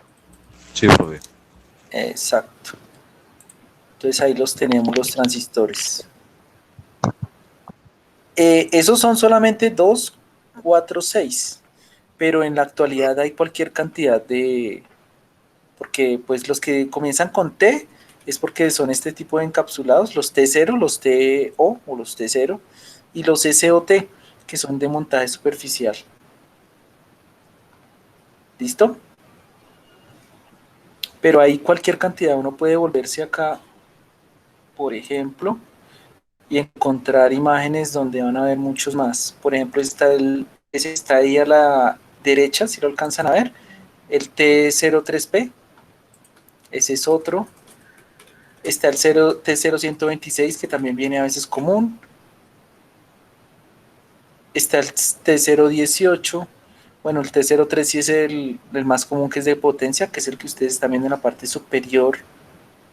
Sí, profe. Exacto. Entonces ahí los tenemos, los transistores. Esos son solamente 2, 4, 6. Pero en la actualidad hay cualquier cantidad de... Porque pues los que comienzan con T es porque son este tipo de encapsulados, los T0, los TO o los T0 y los SOT, que son de montaje superficial. ¿Listo? Pero hay cualquier cantidad, uno puede volverse acá, por ejemplo, y encontrar imágenes donde van a haber muchos más. Por ejemplo, ese está ahí a la derecha, si lo alcanzan a ver, el T03P, ese es otro. Está el T0126, que también viene a veces común. Está el T018. Bueno, el T03 sí es el más común, que es de potencia, que es el que ustedes están viendo en la parte superior.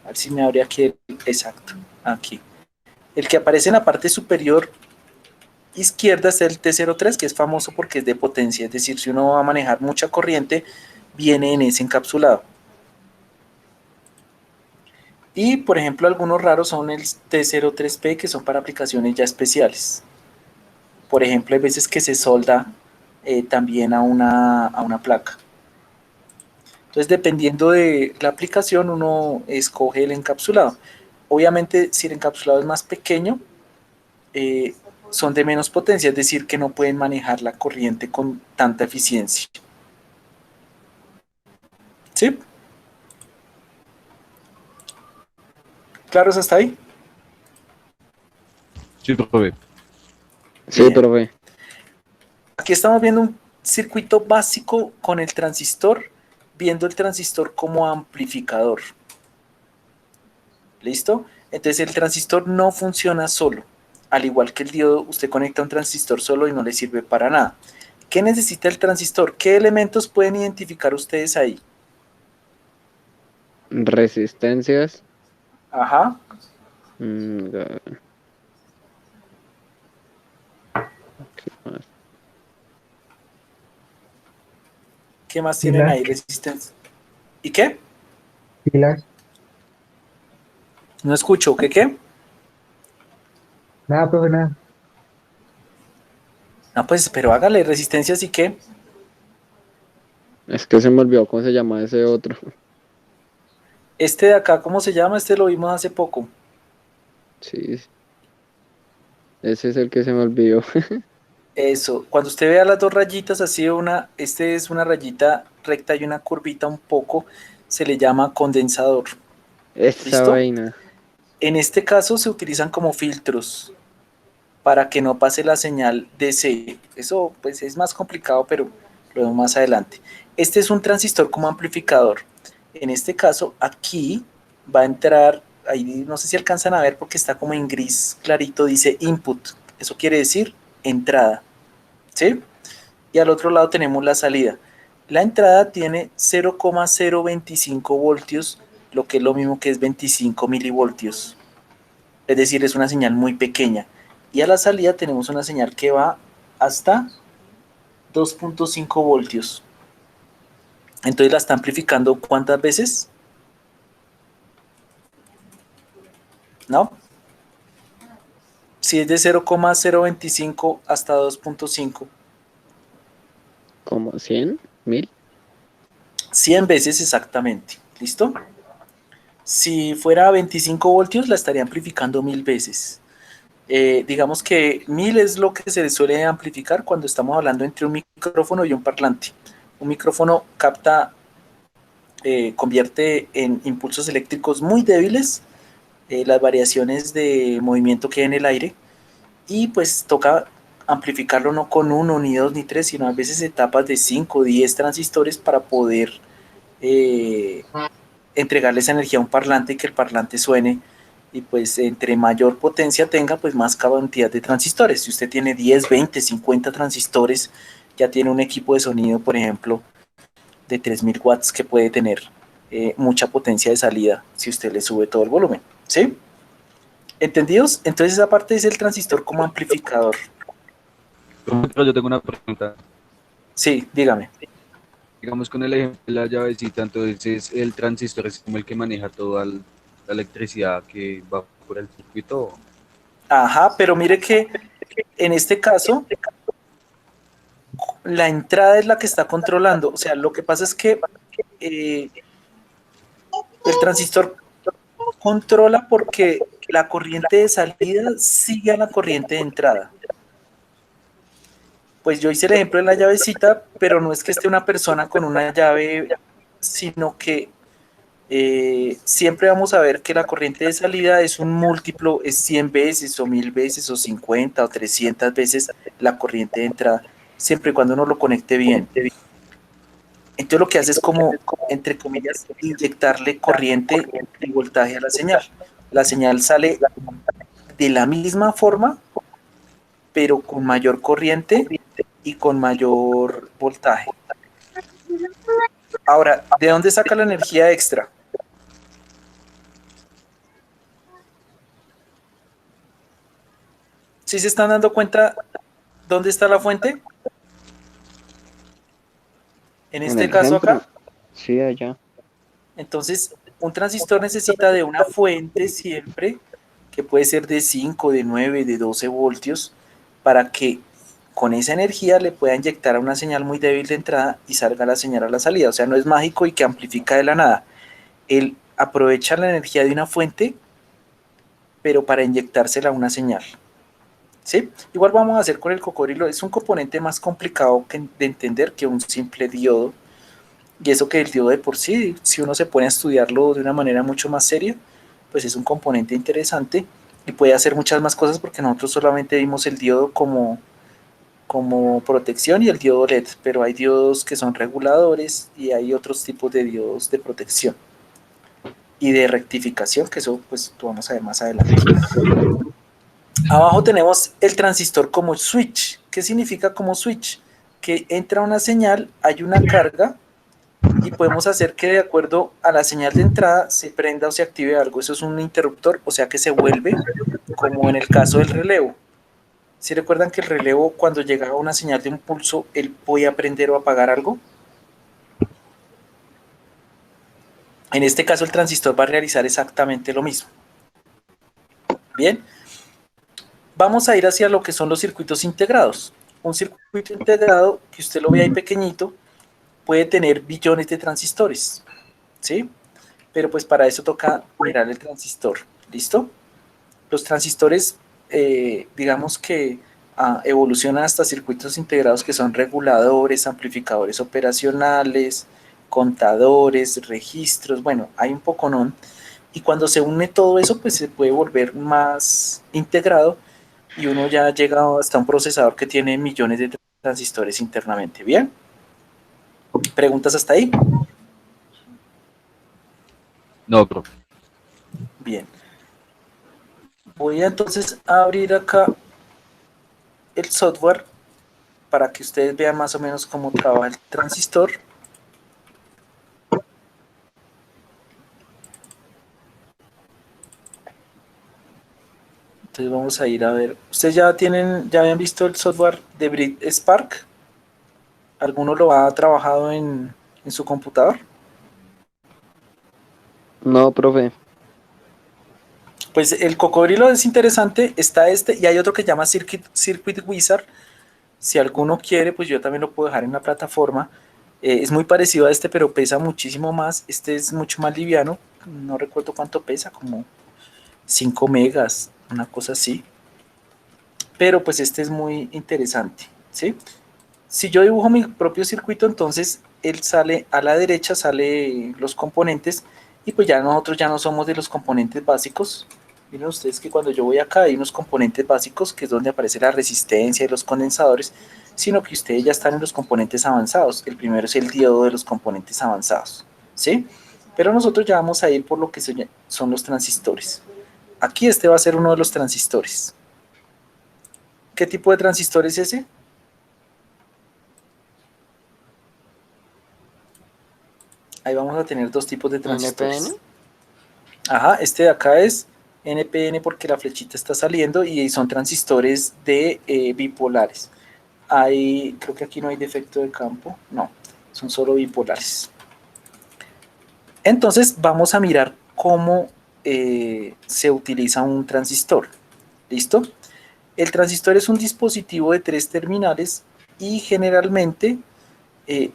A ver si me abre aquí exacto, aquí. El que aparece en la parte superior izquierda es el T03, que es famoso porque es de potencia, es decir, si uno va a manejar mucha corriente, viene en ese encapsulado. Y, por ejemplo, algunos raros son el T03P, que son para aplicaciones ya especiales. Por ejemplo, hay veces que se solda también a una placa. Entonces, dependiendo de la aplicación, uno escoge el encapsulado. Obviamente, si el encapsulado es más pequeño, son de menos potencia, es decir, que no pueden manejar la corriente con tanta eficiencia. ¿Sí? ¿Claros hasta ahí? Sí, profe. Sí, Bien. profe. Aquí estamos viendo un circuito básico con el transistor, viendo el transistor como amplificador. ¿Listo? Entonces el transistor no funciona solo. Al igual que el diodo, usted conecta un transistor solo y no le sirve para nada. ¿Qué necesita el transistor? ¿Qué elementos pueden identificar ustedes ahí? Resistencias. Ajá. Mm, ¿Qué más tienen Pilas. ahí? Resistencia. ¿Y qué? Pilas. No escucho. ¿Qué? Nada, profe, nada. No, pues, pero hágale resistencias y qué. Es que se me olvidó cómo se llama ese otro. Este de acá, ¿cómo se llama? Este lo vimos hace poco. Sí, ese es el que se me olvidó. Eso. Cuando usted vea las dos rayitas así, este es una rayita recta y una curvita un poco, se le llama condensador. Esa ¿Listo? vaina. En este caso se utilizan como filtros para que no pase la señal DC. Eso pues es más complicado, pero lo vemos más adelante. Este es un transistor como amplificador. En este caso, aquí va a entrar, ahí no sé si alcanzan a ver porque está como en gris clarito, dice input. Eso quiere decir entrada, ¿sí? Y al otro lado tenemos la salida. La entrada tiene 0,025 voltios, lo que es lo mismo que es 25 milivoltios. Es decir, es una señal muy pequeña. Y a la salida tenemos una señal que va hasta 2,5 voltios. Entonces la está amplificando ¿cuántas veces? ¿No? Si es de 0,025 hasta 2,5. ¿Como 100? ¿1000? 100 veces exactamente. ¿Listo? Si fuera 25 voltios, la estaría amplificando 1000 veces. Digamos que 1000 es lo que se le suele amplificar cuando estamos hablando entre un micrófono y un parlante. Un micrófono convierte en impulsos eléctricos muy débiles las variaciones de movimiento que hay en el aire y pues toca amplificarlo no con uno, ni dos, ni tres, sino a veces etapas de 5 o 10 transistores para poder entregarle esa energía a un parlante y que el parlante suene y pues entre mayor potencia tenga pues más cantidad de transistores. Si usted tiene 10, 20, 50 transistores, ya tiene un equipo de sonido, por ejemplo, de 3000 watts que puede tener mucha potencia de salida si usted le sube todo el volumen, ¿sí? ¿Entendidos? Entonces esa parte es el transistor como amplificador. Pero yo tengo una pregunta. Sí, dígame. Digamos con el ejemplo de la llavecita, entonces el transistor es como el que maneja toda la electricidad que va por el circuito. Ajá, pero mire que en este caso la entrada es la que está controlando. O sea, lo que pasa es que el transistor controla porque la corriente de salida sigue a la corriente de entrada. Pues yo hice el ejemplo de la llavecita, pero no es que esté una persona con una llave, sino que siempre vamos a ver que la corriente de salida es un múltiplo, es 100 veces o 1000 veces o 50 o 300 veces la corriente de entrada, siempre y cuando uno lo conecte bien. Entonces lo que hace es como, entre comillas, inyectarle corriente y voltaje a la señal. La señal sale de la misma forma, pero con mayor corriente y con mayor voltaje. Ahora, ¿de dónde saca la energía extra? ¿Sí se están dando cuenta dónde está la fuente? En En este el caso centro. acá. Sí, allá. Entonces, un transistor necesita de una fuente siempre, que puede ser de 5, de 9, de 12 voltios, para que con esa energía le pueda inyectar a una señal muy débil de entrada y salga la señal a la salida. O sea, no es mágico y que amplifica de la nada. Él aprovecha la energía de una fuente, pero para inyectársela a una señal. ¿Sí? Igual vamos a hacer con el cocodrilo. Es un componente más complicado de entender que un simple diodo. Y eso que el diodo de por sí, si uno se pone a estudiarlo de una manera mucho más seria, pues es un componente interesante y puede hacer muchas más cosas porque nosotros solamente vimos el diodo como protección y el diodo LED, pero hay diodos que son reguladores y hay otros tipos de diodos de protección y de rectificación, que eso pues lo vamos a ver más adelante. Abajo tenemos el transistor como switch. ¿Qué significa como switch? Que entra una señal, hay una carga y podemos hacer que de acuerdo a la señal de entrada se prenda o se active algo. Eso es un interruptor, o sea que se vuelve como en el caso del relevo. Si recuerdan que el relevo cuando llegaba una señal de impulso, él podía prender o apagar algo. En este caso el transistor va a realizar exactamente lo mismo. Bien, vamos a ir hacia lo que son los circuitos integrados. Un circuito integrado, que usted lo ve ahí pequeñito, puede tener billones de transistores, ¿sí? Pero pues para eso toca mirar el transistor, ¿listo? Los transistores, digamos que evolucionan hasta circuitos integrados que son reguladores, amplificadores operacionales, contadores, registros, bueno, hay un poconón. Y cuando se une todo eso, pues se puede volver más integrado y uno ya llega hasta un procesador que tiene millones de transistores internamente. ¿Bien? ¿Preguntas hasta ahí? No, profe. Bien. Voy a entonces abrir acá el software para que ustedes vean más o menos cómo trabaja el transistor. Entonces vamos a ir a ver. ¿Ustedes ya habían visto el software de Brit Spark? ¿Alguno lo ha trabajado en su computador? No, profe. Pues el cocodrilo es interesante, está este y hay otro que se llama Circuit Wizard. Si alguno quiere, pues yo también lo puedo dejar en la plataforma. Es muy parecido a este, pero pesa muchísimo más. Este es mucho más liviano. No recuerdo cuánto pesa, como 5 megas, una cosa así. Pero pues este es muy interesante, ¿sí? Si yo dibujo mi propio circuito, entonces él sale a la derecha, sale los componentes y pues ya nosotros ya no somos de los componentes básicos. Miren ustedes que cuando yo voy acá hay unos componentes básicos que es donde aparece la resistencia y los condensadores, sino que ustedes ya están en los componentes avanzados. El primero es el diodo de los componentes avanzados, ¿sí? Pero nosotros ya vamos a ir por lo que son los transistores. Aquí este va a ser uno de los transistores. ¿Qué tipo de transistor es ese? Ahí vamos a tener dos tipos de transistores. ¿NPN? Ajá, este de acá es NPN porque la flechita está saliendo y son transistores de bipolares. Creo que aquí no hay defecto de campo, no, son solo bipolares. Entonces vamos a mirar cómo se utiliza un transistor. ¿Listo? El transistor es un dispositivo de 3 terminales y generalmente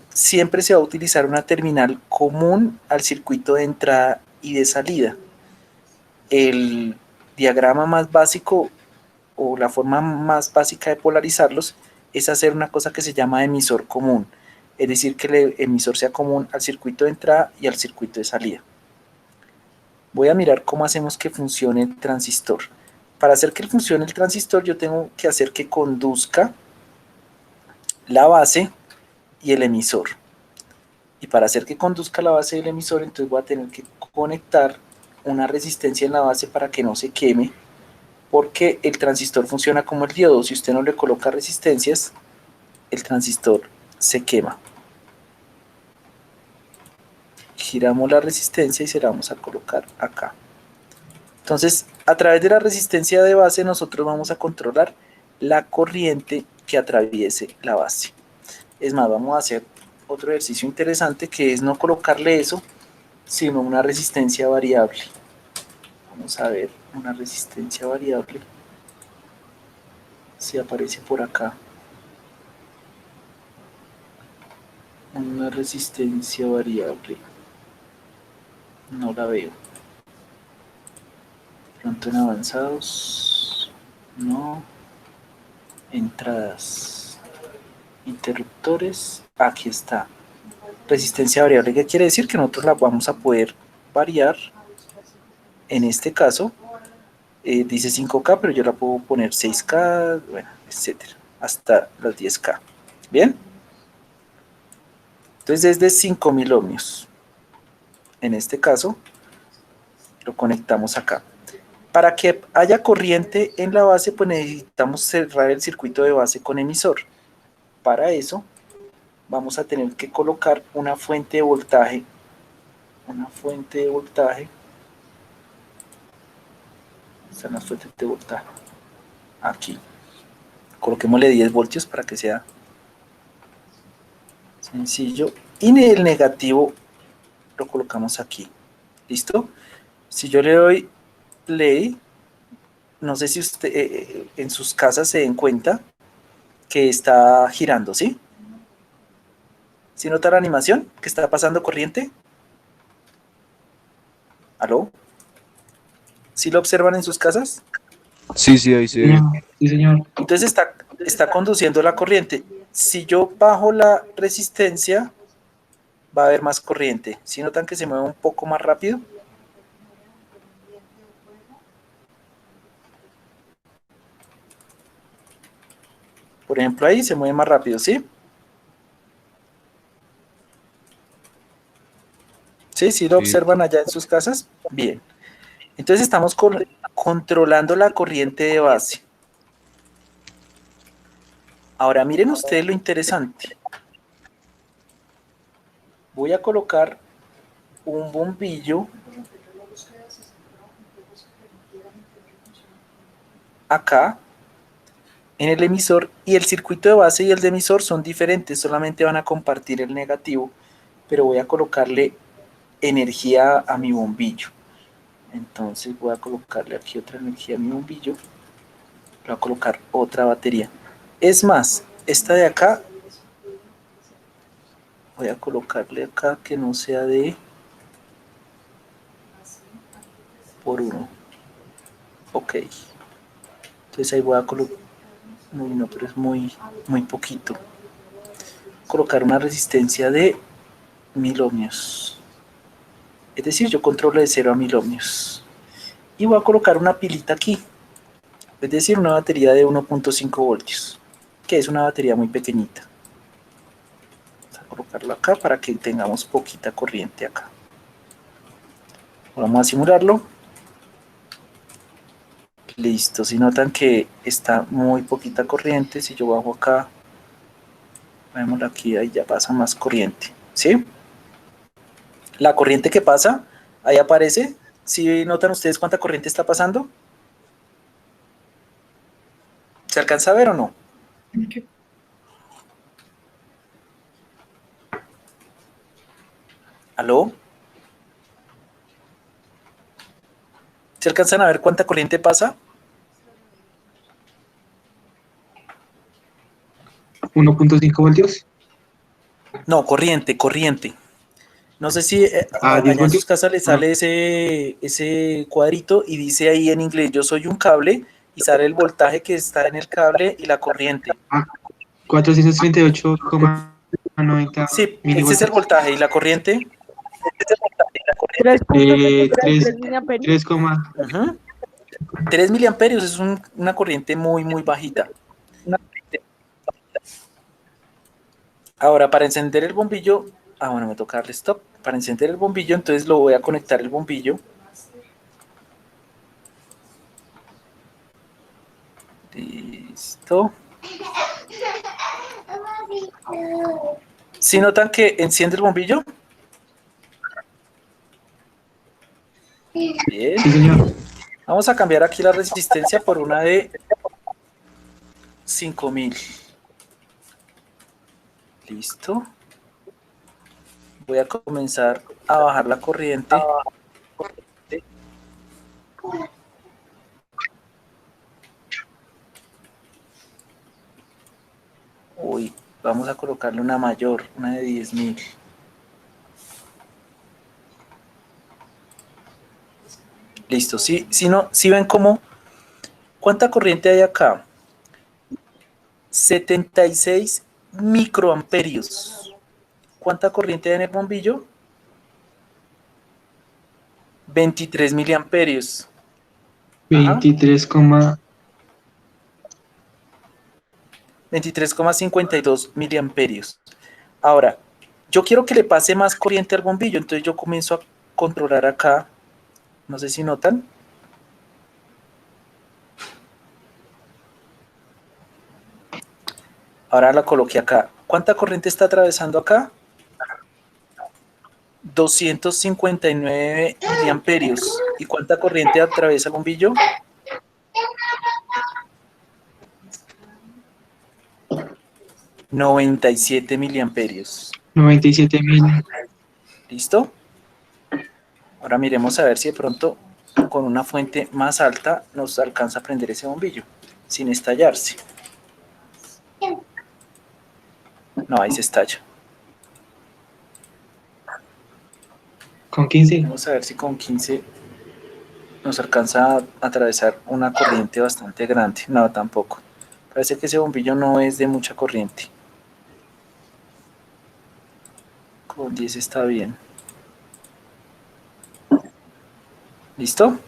siempre se va a utilizar una terminal común al circuito de entrada y de salida. El diagrama más básico o la forma más básica de polarizarlos es hacer una cosa que se llama emisor común, es decir, que el emisor sea común al circuito de entrada y al circuito de salida. Voy a mirar cómo hacemos que funcione el transistor. Para hacer que funcione el transistor yo tengo que hacer que conduzca la base y el emisor. Y para hacer que conduzca la base y el emisor, entonces voy a tener que conectar una resistencia en la base para que no se queme, porque el transistor funciona como el diodo. Si usted no le coloca resistencias, el transistor se quema. Giramos la resistencia y se la vamos a colocar acá. Entonces, a través de la resistencia de base, nosotros vamos a controlar la corriente que atraviese la base. Es más, vamos a hacer otro ejercicio interesante que es no colocarle eso, sino una resistencia variable. Vamos a ver una resistencia variable. Si aparece por acá. Una resistencia variable. No la veo. Pronto en avanzados. No. Entradas. Interruptores. Aquí está. Resistencia variable. ¿Qué quiere decir? Que nosotros la vamos a poder variar. En este caso, dice 5K, pero yo la puedo poner 6K, bueno, etcétera, hasta las 10K. ¿Bien? Entonces es de 5000 ohmios. En este caso, lo conectamos acá. Para que haya corriente en la base, pues necesitamos cerrar el circuito de base con emisor. Para eso, vamos a tener que colocar una fuente de voltaje. Una fuente de voltaje. Están las fuentes de voltaje. Aquí. Coloquémosle 10 voltios para que sea sencillo. Y el negativo lo colocamos aquí. ¿Listo? Si yo le doy play, no sé si usted en sus casas se den cuenta que está girando, ¿sí? ¿Sí nota la animación que está pasando corriente? ¿Aló? ¿Sí lo observan en sus casas? Sí, sí, ahí se ve. Sí, señor. Entonces está conduciendo la corriente. Si yo bajo la resistencia, va a haber más corriente. ¿Sí notan que se mueve un poco más rápido? Por ejemplo, ahí se mueve más rápido, ¿sí? ¿Sí? ¿Sí lo Sí. observan allá en sus casas? Bien. Entonces estamos controlando la corriente de base. Ahora miren ustedes lo interesante. Voy a colocar un bombillo acá en el emisor, y el circuito de base y el de emisor son diferentes, solamente van a compartir el negativo, pero voy a colocarle energía a mi bombillo. Entonces voy a colocarle aquí otra energía a mi bombillo, voy a colocar otra batería. Es más, esta de acá, voy a colocarle acá que no sea de por 1. Ok. Entonces ahí voy a colocar, no, pero es muy poquito. Colocar una resistencia de 1000 ohmios. Es decir, yo controlo de 0 a 1000 ohmios. Y voy a colocar una pilita aquí. Es decir, una batería de 1.5 voltios. Que es una batería muy pequeñita. Vamos a colocarlo acá para que tengamos poquita corriente acá. Vamos a simularlo. Listo, si notan que está muy poquita corriente, si yo bajo acá, vemos aquí, ahí ya pasa más corriente, ¿sí? La corriente que pasa, ahí aparece. ¿Sí notan ustedes cuánta corriente está pasando? ¿Se alcanza a ver o no? ¿Aló? ¿Se alcanzan a ver cuánta corriente pasa? 1.5 voltios. No, corriente. No sé si 10 allá en sus voltios. casas les sale ese cuadrito y dice ahí en inglés, yo soy un cable, y sale el voltaje que está en el cable y la corriente. 438,90 Sí, ese es el milivoltios. voltaje. ¿Y la corriente? 3.3 miliamperios. 3 miliamperios es una corriente muy bajita. Ahora, para encender el bombillo, bueno, me toca darle stop. Para encender el bombillo, entonces lo voy a conectar el bombillo. Listo. ¿Sí notan que enciende el bombillo? Bien. Sí, señor. Vamos a cambiar aquí la resistencia por una de 5000. Listo. Voy a comenzar a bajar la corriente. Uy, vamos a colocarle una mayor, una de 10.000. Listo, ¿sí ven cómo? ¿Cuánta corriente hay acá? 76 microamperios. ¿Cuánta corriente hay en el bombillo? 23 miliamperios. 23,52 miliamperios. Ahora, yo quiero que le pase más corriente al bombillo, entonces yo comienzo a controlar acá. No sé si notan. Ahora la coloqué acá. ¿Cuánta corriente está atravesando acá? 259 miliamperios. ¿Y cuánta corriente atraviesa el bombillo? 97 miliamperios. 97.000. ¿Listo? Ahora miremos a ver si de pronto con una fuente más alta nos alcanza a prender ese bombillo sin estallarse. No, ahí se estalla. Con 15. Vamos a ver si con 15 nos alcanza a atravesar una corriente bastante grande. No, tampoco. Parece que ese bombillo no es de mucha corriente. Con 10 está bien. ¿Listo?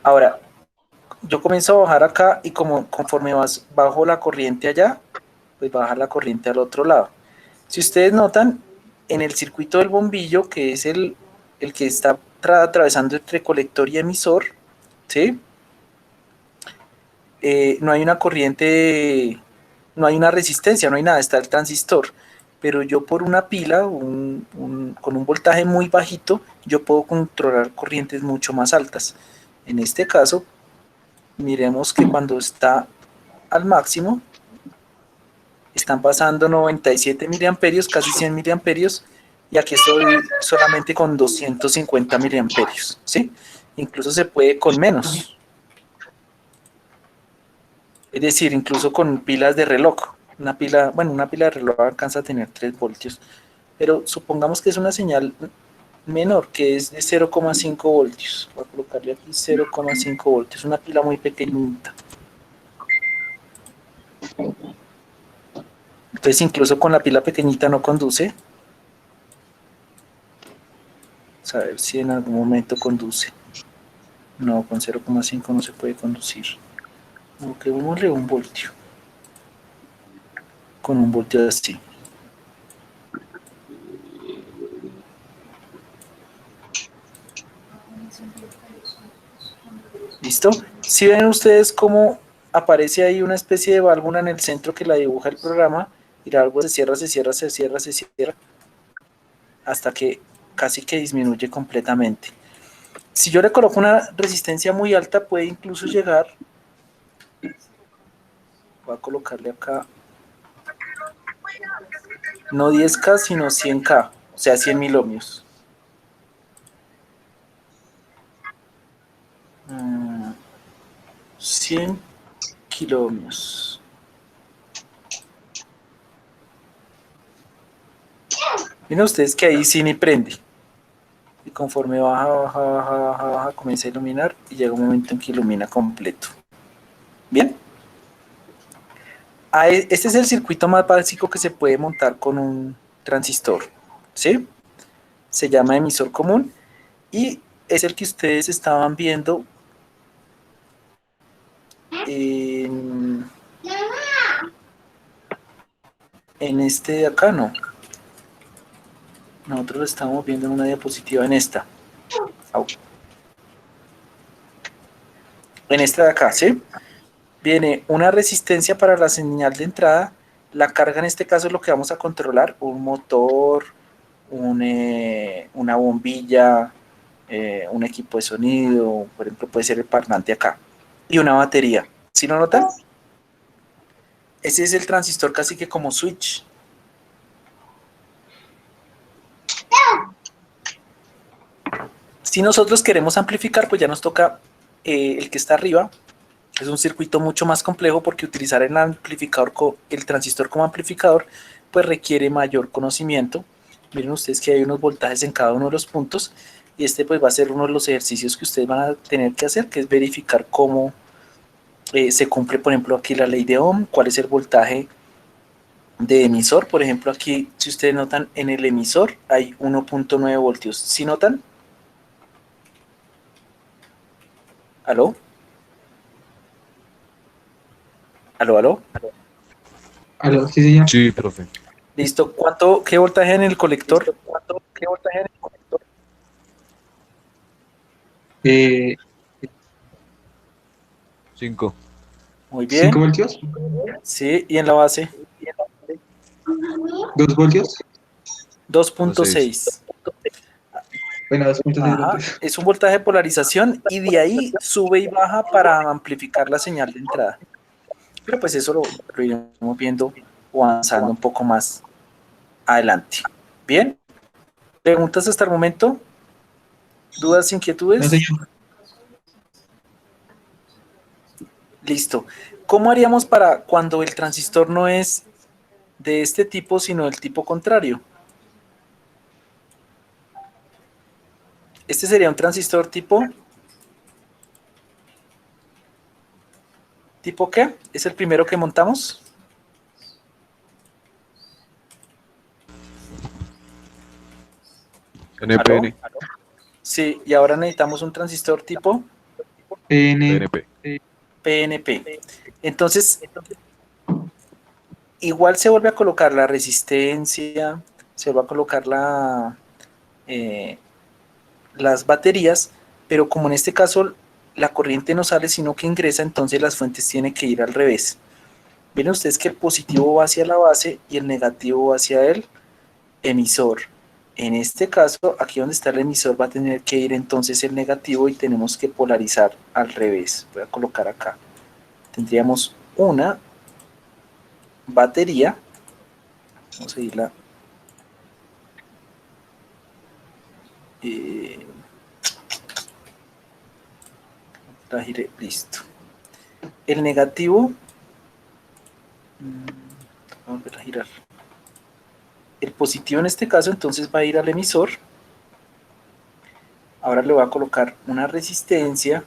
Ahora, yo comienzo a bajar acá y conforme bajo la corriente allá, pues baja la corriente al otro lado. Si ustedes notan, en el circuito del bombillo, que es el que está atravesando entre colector y emisor, ¿sí? No hay una corriente, no hay una resistencia, no hay nada, está el transistor. Pero yo por una pila, con un voltaje muy bajito, yo puedo controlar corrientes mucho más altas. En este caso, miremos que cuando está al máximo, están pasando 97 miliamperios, casi 100 miliamperios, y aquí estoy solamente con 250 miliamperios, ¿sí? Incluso se puede con menos. Es decir, incluso con pilas de reloj. Una pila de reloj alcanza a tener 3 voltios, pero supongamos que es una señal menor, que es de 0,5 voltios. Voy a colocarle aquí 0,5 voltios, una pila muy pequeñita. Entonces, incluso con la pila pequeñita no conduce. Vamos a ver si en algún momento conduce. No, con 0,5 no se puede conducir. Ok, démosle 1 voltio. Con 1 voltio así. ¿Listo? Si ven ustedes cómo aparece ahí una especie de válvula en el centro que la dibuja el programa, y la válvula se cierra, se cierra, se cierra, se cierra, hasta que casi que disminuye completamente. Si yo le coloco una resistencia muy alta, puede incluso llegar, voy a colocarle acá, no 10K, sino 100K, o sea, 100.000 ohmios. 100 kiloohmios. Miren ustedes que ahí sí ni prende. Y conforme baja, baja, baja, baja, baja, comienza a iluminar y llega un momento en que ilumina completo. ¿Bien? Este es el circuito más básico que se puede montar con un transistor. ¿Sí? Se llama emisor común y es el que ustedes estaban viendo en este de acá, no. Nosotros lo estamos viendo en una diapositiva en esta. En esta de acá, ¿sí? Viene una resistencia para la señal de entrada. La carga en este caso es lo que vamos a controlar. Un motor, una bombilla, un equipo de sonido, por ejemplo, puede ser el parlante acá. Y una batería. ¿Sí lo notan? Ese es el transistor casi que como switch. Si nosotros queremos amplificar, pues ya nos toca el que está arriba. Es un circuito mucho más complejo porque utilizar el transistor como amplificador, pues requiere mayor conocimiento. Miren ustedes que hay unos voltajes en cada uno de los puntos y este pues va a ser uno de los ejercicios que ustedes van a tener que hacer, que es verificar cómo se cumple, por ejemplo, aquí la ley de Ohm, cuál es el voltaje de emisor. Por ejemplo, aquí, si ustedes notan, en el emisor hay 1.9 voltios. ¿Sí notan? ¿Aló? ¿Aló, aló? Aló, sí, señor. Sí, profe. Listo. ¿Qué voltaje en el colector? ¿Qué voltaje en el colector? 5. Muy bien. 5 voltios, Sí, y en la base 2 voltios. 2.6. Bueno, 2.6 Ajá, voltios. es un voltaje de polarización y de ahí sube y baja para amplificar la señal de entrada. Pero pues eso lo iremos viendo o avanzando un poco más adelante. ¿Bien? ¿Preguntas hasta el momento? ¿Dudas, inquietudes? No, señor. Listo. ¿Cómo haríamos para cuando el transistor no es de este tipo, sino del tipo contrario? Este sería un transistor tipo... ¿Tipo qué? ¿Es el primero que montamos? NPN. ¿Aló? Sí, y ahora necesitamos un transistor tipo PNP. PNP. Entonces, igual se vuelve a colocar la resistencia, se va a colocar las baterías, pero como en este caso la corriente no sale sino que ingresa, entonces las fuentes tienen que ir al revés. Miren ustedes que el positivo va hacia la base y el negativo va hacia el emisor. En este caso, aquí donde está el emisor va a tener que ir entonces el negativo y tenemos que polarizar al revés. Voy a colocar acá. Tendríamos una batería. Vamos a irla. La giré, listo. El negativo. Vamos a volver a girar. El positivo en este caso entonces va a ir al emisor. Ahora le voy a colocar una resistencia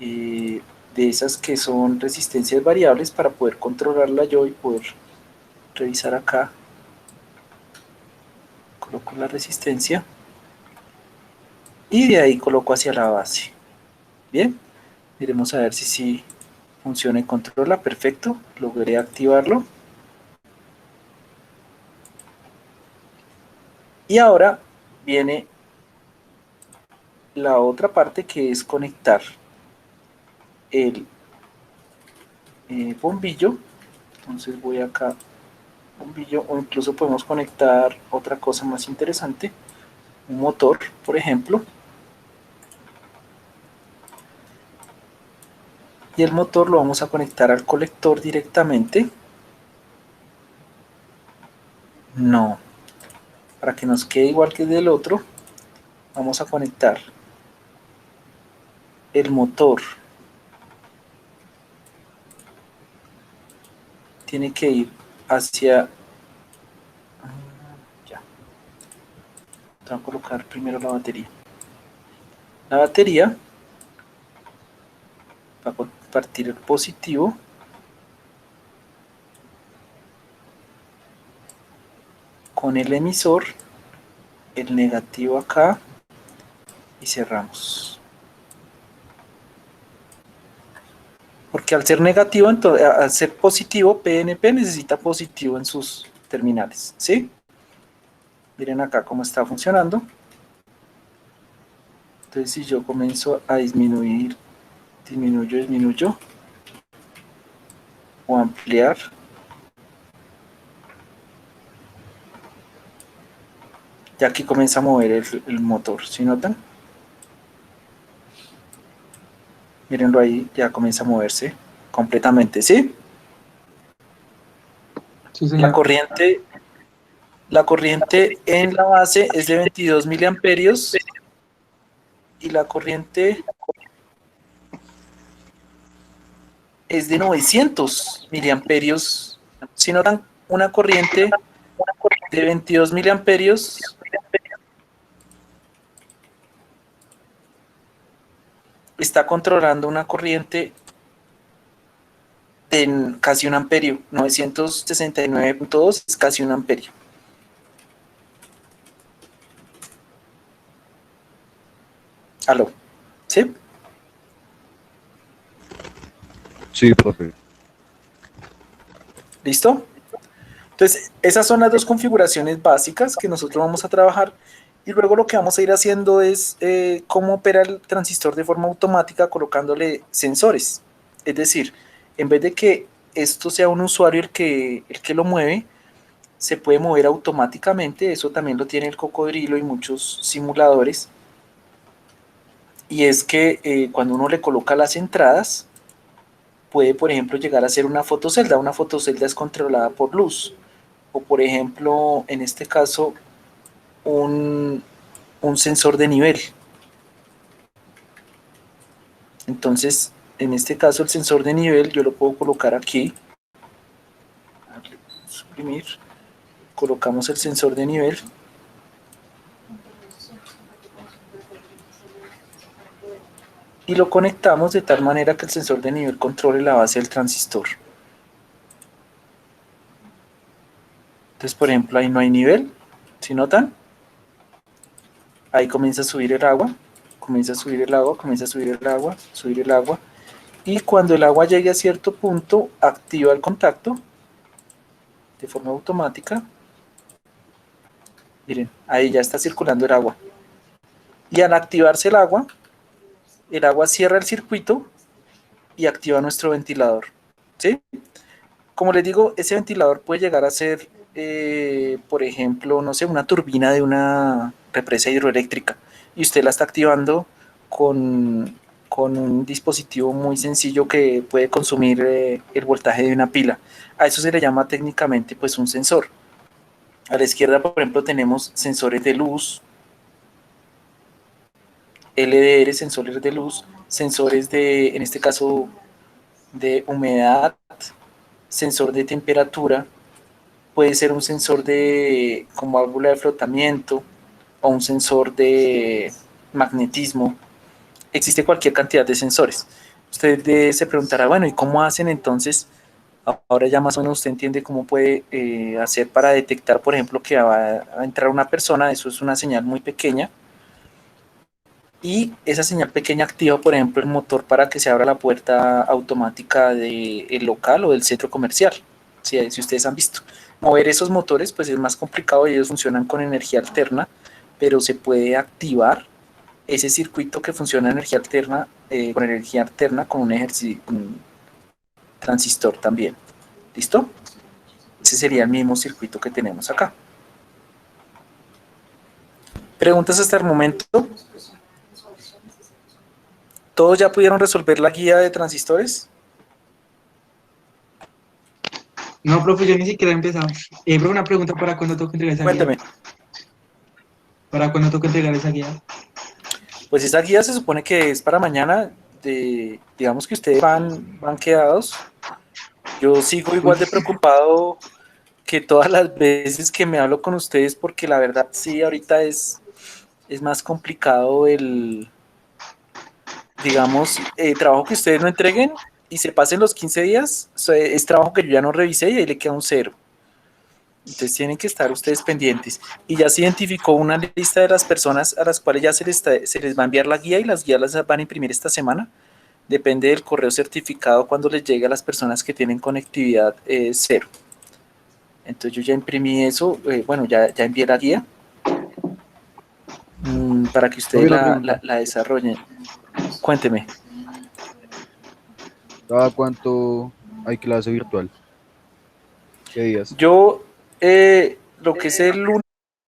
de esas que son resistencias variables para poder controlarla yo y poder revisar acá. Coloco la resistencia y de ahí coloco hacia la base. Bien, miremos a ver si sí funciona y controla. Perfecto, logré activarlo. Y ahora viene la otra parte, que es conectar el bombillo. Entonces voy acá, bombillo, o incluso podemos conectar otra cosa más interesante, un motor, por ejemplo. Y el motor lo vamos a conectar al colector directamente. No, para que nos quede igual que el del otro, vamos a conectar el motor. Tiene que ir hacia... ya. Voy a colocar primero la batería. La batería va a compartir el positivo con el emisor, el negativo acá, y cerramos. Porque al ser negativo, entonces, al ser positivo, PNP necesita positivo en sus terminales, ¿sí? Miren acá cómo está funcionando. Entonces, si yo comienzo a disminuir, disminuyo, o ampliar, ya aquí comienza a mover el motor, ¿sí notan? Mírenlo ahí, ya comienza a moverse completamente, ¿sí? Sí, señor. La corriente en la base es de 22 miliamperios y la corriente es de 900 miliamperios. Si notan, una corriente de 22 miliamperios está controlando una corriente de casi un amperio. 969.2 es casi un amperio. ¿Aló? ¿Sí? Sí, profe. ¿Listo? Entonces, esas son las dos configuraciones básicas que nosotros vamos a trabajar, y luego lo que vamos a ir haciendo es cómo opera el transistor de forma automática colocándole sensores. Es decir, en vez de que esto sea un usuario el que lo mueve, se puede mover automáticamente. Eso también lo tiene el Cocodrilo y muchos simuladores. Y es que cuando uno le coloca las entradas, puede, por ejemplo, llegar a ser una fotocelda. Una fotocelda es controlada por luz. O, por ejemplo, en este caso, un sensor de nivel. Entonces, en este caso el sensor de nivel yo lo puedo colocar aquí, suprimir, colocamos el sensor de nivel y lo conectamos de tal manera que el sensor de nivel controle la base del transistor. Entonces, por ejemplo, ahí no hay nivel, ¿sí notan? Ahí comienza a subir el agua, comienza a subir el agua, comienza a subir el agua, subir el agua, y cuando el agua llegue a cierto punto, activa el contacto de forma automática. Miren, ahí ya está circulando el agua. Y al activarse el agua cierra el circuito y activa nuestro ventilador, ¿sí? Como les digo, ese ventilador puede llegar a ser, por ejemplo, no sé, una turbina de una represa hidroeléctrica y usted la está activando con un dispositivo muy sencillo que puede consumir el voltaje de una pila. A eso se le llama técnicamente pues un sensor. A la izquierda, por ejemplo, tenemos sensores de luz, LDR, sensores de luz, sensores de, en este caso, de humedad, sensor de temperatura, puede ser un sensor de como válvula de flotamiento o un sensor de magnetismo. Existe cualquier cantidad de sensores. Usted se preguntará, bueno, ¿y cómo hacen entonces? Ahora ya más o menos usted entiende cómo puede hacer para detectar, por ejemplo, que va a entrar una persona. Eso es una señal muy pequeña. Y esa señal pequeña activa, por ejemplo, el motor para que se abra la puerta automática del local o del centro comercial. Si ustedes han visto. Mover esos motores pues es más complicado y ellos funcionan con energía alterna, pero se puede activar ese circuito que funciona con energía alterna con un transistor también. ¿Listo? Ese sería el mismo circuito que tenemos acá. ¿Preguntas hasta el momento? ¿Todos ya pudieron resolver la guía de transistores? No, profe, yo ni siquiera he empezado. Profe, una pregunta, ¿para cuándo tengo que entregar esa Cuéntame. guía? ¿Para cuándo tengo que entregar esa guía? Pues esa guía se supone que es para mañana. Digamos que ustedes van quedados. Yo sigo igual de preocupado que todas las veces que me hablo con ustedes, porque la verdad sí, ahorita es más complicado digamos, trabajo que ustedes no entreguen y se pasen los 15 días, es trabajo que yo ya no revisé y ahí le queda un 0. Entonces tienen que estar ustedes pendientes. Y ya se identificó una lista de las personas a las cuales ya se les va a enviar la guía y las guías las van a imprimir esta semana. Depende del correo certificado cuando les llegue a las personas que tienen conectividad 0. Entonces yo ya imprimí eso, bueno, ya envié la guía para que ustedes la desarrollen. Cuénteme. ¿Cada cuánto hay clase virtual? ¿Qué días? Yo, lo que es el lunes